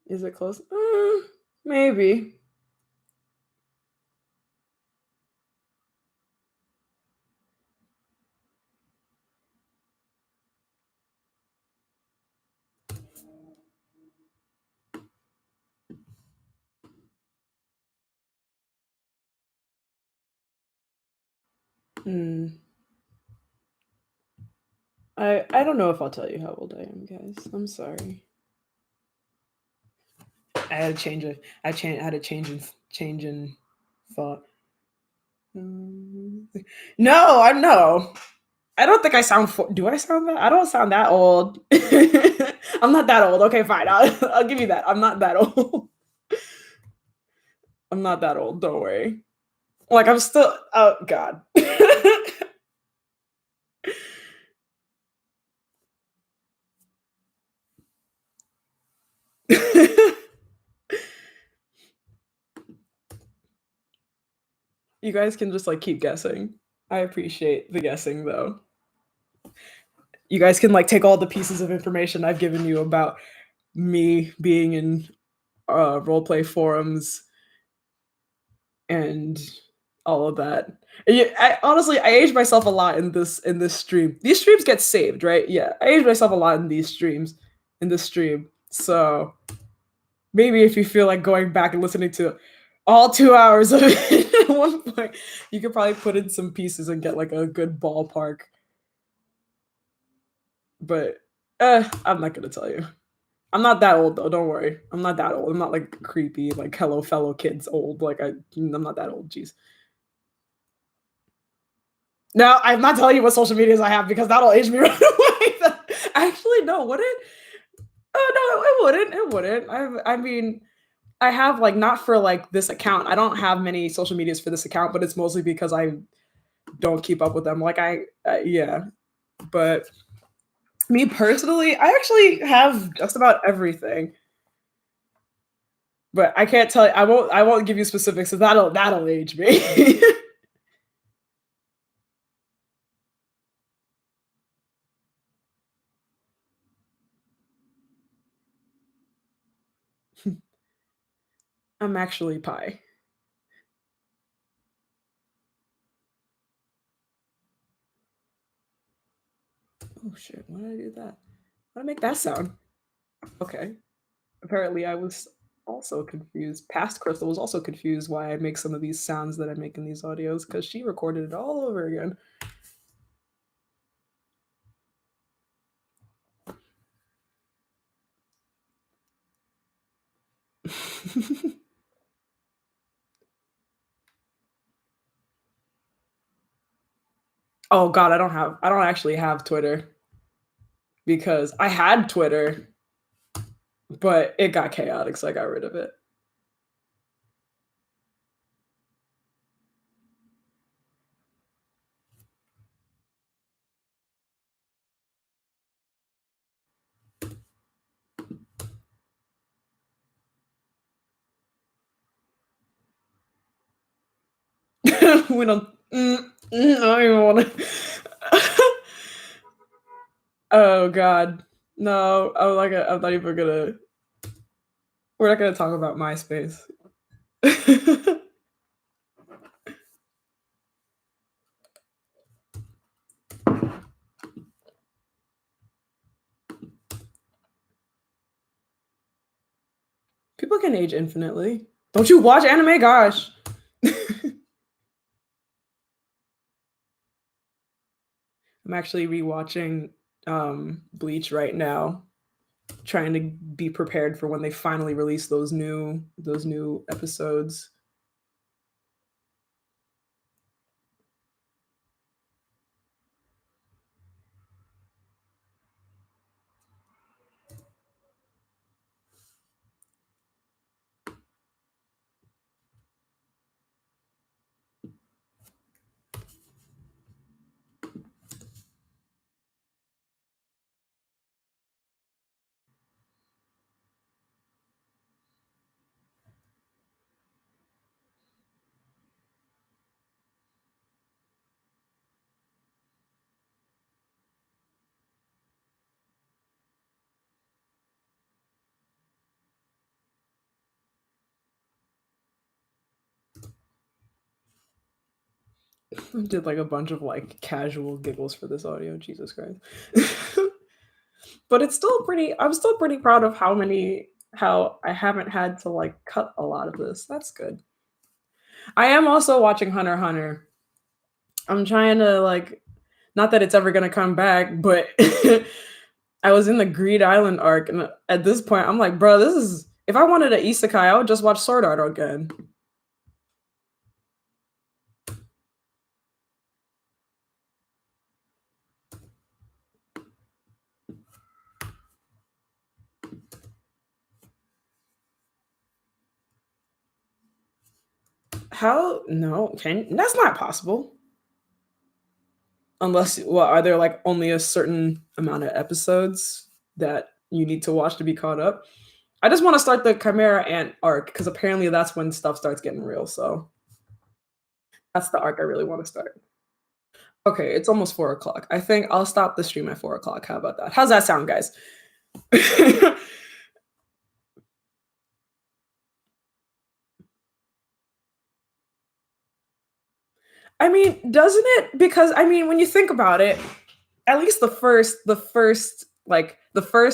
Is it close? Maybe. Hmm. I don't know if I'll tell you how old I am, guys. I'm sorry. I had to change it. I had a change in thought. Mm. No, I know. I don't think I sound. Do I sound that? I don't sound that old. I'm not that old. Okay, fine. I'll give you that. I'm not that old. I'm not that old. Don't worry. Like I'm still. Oh God. You guys can just like keep guessing. I appreciate the guessing though. You guys can like take all the pieces of information I've given you about me being in roleplay forums and all of that. Yeah, honestly, I age myself a lot in this stream. These streams get saved, right? Yeah, I age myself a lot in these streams, in this stream. So maybe if you feel like going back and listening to all 2 hours of it at one point, you could probably put in some pieces and get like a good ballpark. But I'm not gonna tell you. I'm not that old though. Don't worry. I'm not that old. I'm not like creepy, like hello fellow kids old. I'm not that old. Jeez. No, I'm not telling you what social medias I have because that'll age me right away. Actually, no, would it? Oh no, it wouldn't. It wouldn't. I mean, I have like not for like this account. I don't have many social medias for this account, but it's mostly because I don't keep up with them. Like yeah. But me personally, I actually have just about everything. But I can't tell you. I won't give you specifics. So that'll age me. I'm actually pie. Oh shit! Why did I do that? Why did I make that sound? Okay. Apparently, I was also confused. Past Crystal was also confused why I make some of these sounds that I make in these audios because she recorded it all over again. Oh god, I don't actually have Twitter because I had Twitter, but it got chaotic, so I got rid of it. We don't. I don't even want to. Oh god, no! I'm not even gonna. We're not gonna talk about MySpace. People can age infinitely. Don't you watch anime? Gosh. I'm actually rewatching Bleach right now, trying to be prepared for when they finally release those new episodes. I did like a bunch of like casual giggles for this audio. Jesus Christ. But it's still pretty. I'm still pretty proud of how I haven't had to like cut a lot of this. That's good. I am also watching Hunter x Hunter. I'm trying to like, not that it's ever gonna come back, but I was in the Greed Island arc, and at this point, I'm like, bro, this is. If I wanted an isekai, I would just watch Sword Art again. How? No, can that's not possible. Unless, well, are there like only a certain amount of episodes that you need to watch to be caught up? I just want to start the Chimera Ant arc because apparently that's when stuff starts getting real. So that's the arc I really want to start. Okay, it's almost 4 o'clock. I think I'll stop the stream at 4 o'clock. How about that? How's that sound, guys? I mean, doesn't it? Because I mean, when you think about it, at least the first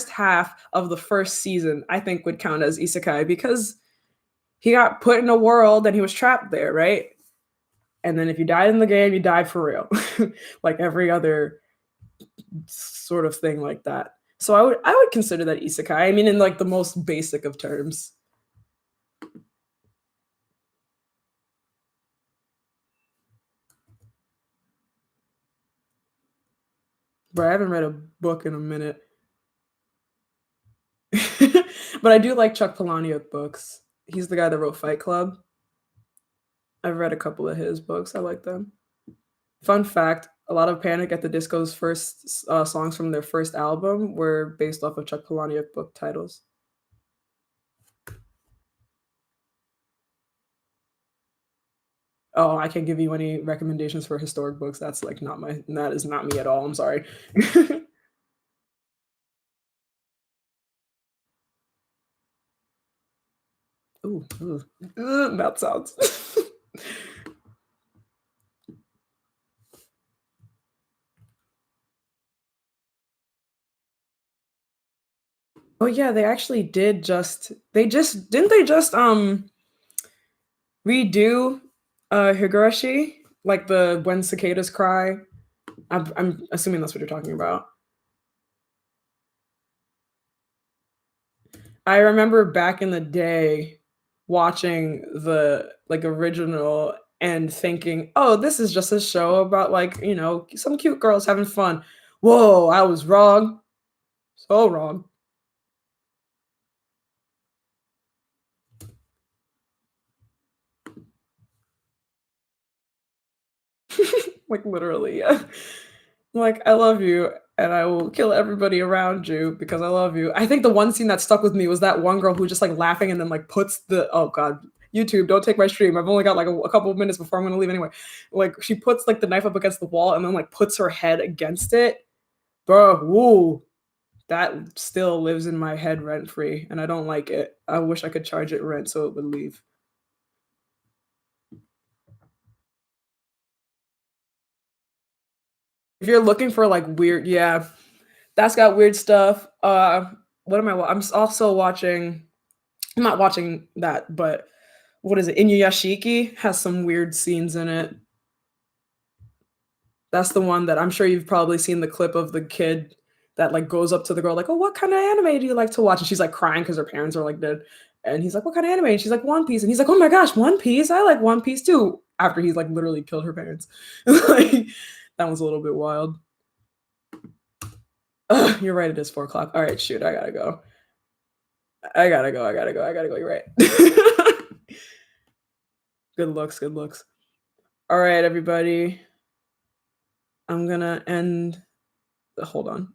half of the first season, I think would count as isekai because he got put in a world and he was trapped there, right? And then if you died in the game, you died for real, like every other sort of thing like that. So I would consider that isekai. I mean, in like the most basic of terms. But I haven't read a book in a minute. But I do like Chuck Palahniuk books. He's the guy that wrote Fight Club. I've read a couple of his books. I like them. Fun fact: a lot of Panic at the Disco's first songs from their first album were based off of Chuck Palahniuk book titles. Oh, I can't give you any recommendations for historic books. That's like not my. That is not me at all. I'm sorry. Ooh, ooh. Mouth sounds. Oh yeah, they actually did just. They just didn't they just redo Higurashi, like the When Cicadas Cry. I'm assuming that's what you're talking about. I remember back in the day watching the like original and thinking, "Oh, this is just a show about like, some cute girls having fun." Whoa, I was wrong. So wrong. Like literally, yeah. Like, I love you and I will kill everybody around you because I love you. I think the one scene that stuck with me was that one girl who just like laughing and then like puts the oh god, YouTube, don't take my stream. I've only got like a couple of minutes before I'm gonna leave anyway. Like she puts like the knife up against the wall and then like puts her head against it. Bro, woo. That still lives in my head rent free and I don't like it. I wish I could charge it rent so it would leave. If you're looking for like weird, yeah, that's got weird stuff. What am I? I'm also watching. I'm not watching that, but what is it? Inuyashiki has some weird scenes in it. That's the one that I'm sure you've probably seen the clip of the kid that like goes up to the girl like, "Oh, what kind of anime do you like to watch?" And she's like crying because her parents are like dead. And he's like, "What kind of anime?" And she's like, "One Piece." And he's like, "Oh my gosh, One Piece! I like One Piece too." After he's like literally killed her parents, like that was a little bit wild. Ugh, you're right. It is 4 o'clock. All right, shoot, I gotta go. I gotta go. I gotta go. I gotta go. You're right. Good looks. Good looks. All right, everybody. I'm gonna end. Hold on.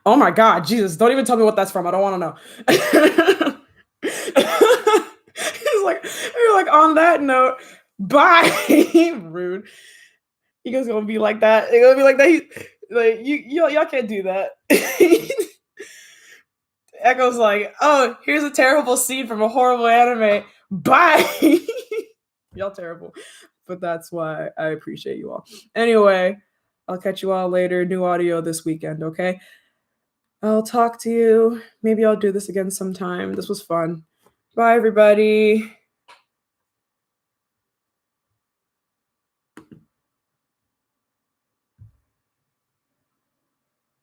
Oh my God, Jesus! Don't even tell me what that's from. I don't want to know. He's like, you're like on that note. Bye. Rude. You guys gonna be like that? You're gonna be like that. Like y'all can't do that. Echo's like, oh, here's a terrible scene from a horrible anime. Bye. Y'all terrible. But that's why I appreciate you all. Anyway, I'll catch you all later. New audio this weekend, okay? I'll talk to you. Maybe I'll do this again sometime. This was fun. Bye, everybody.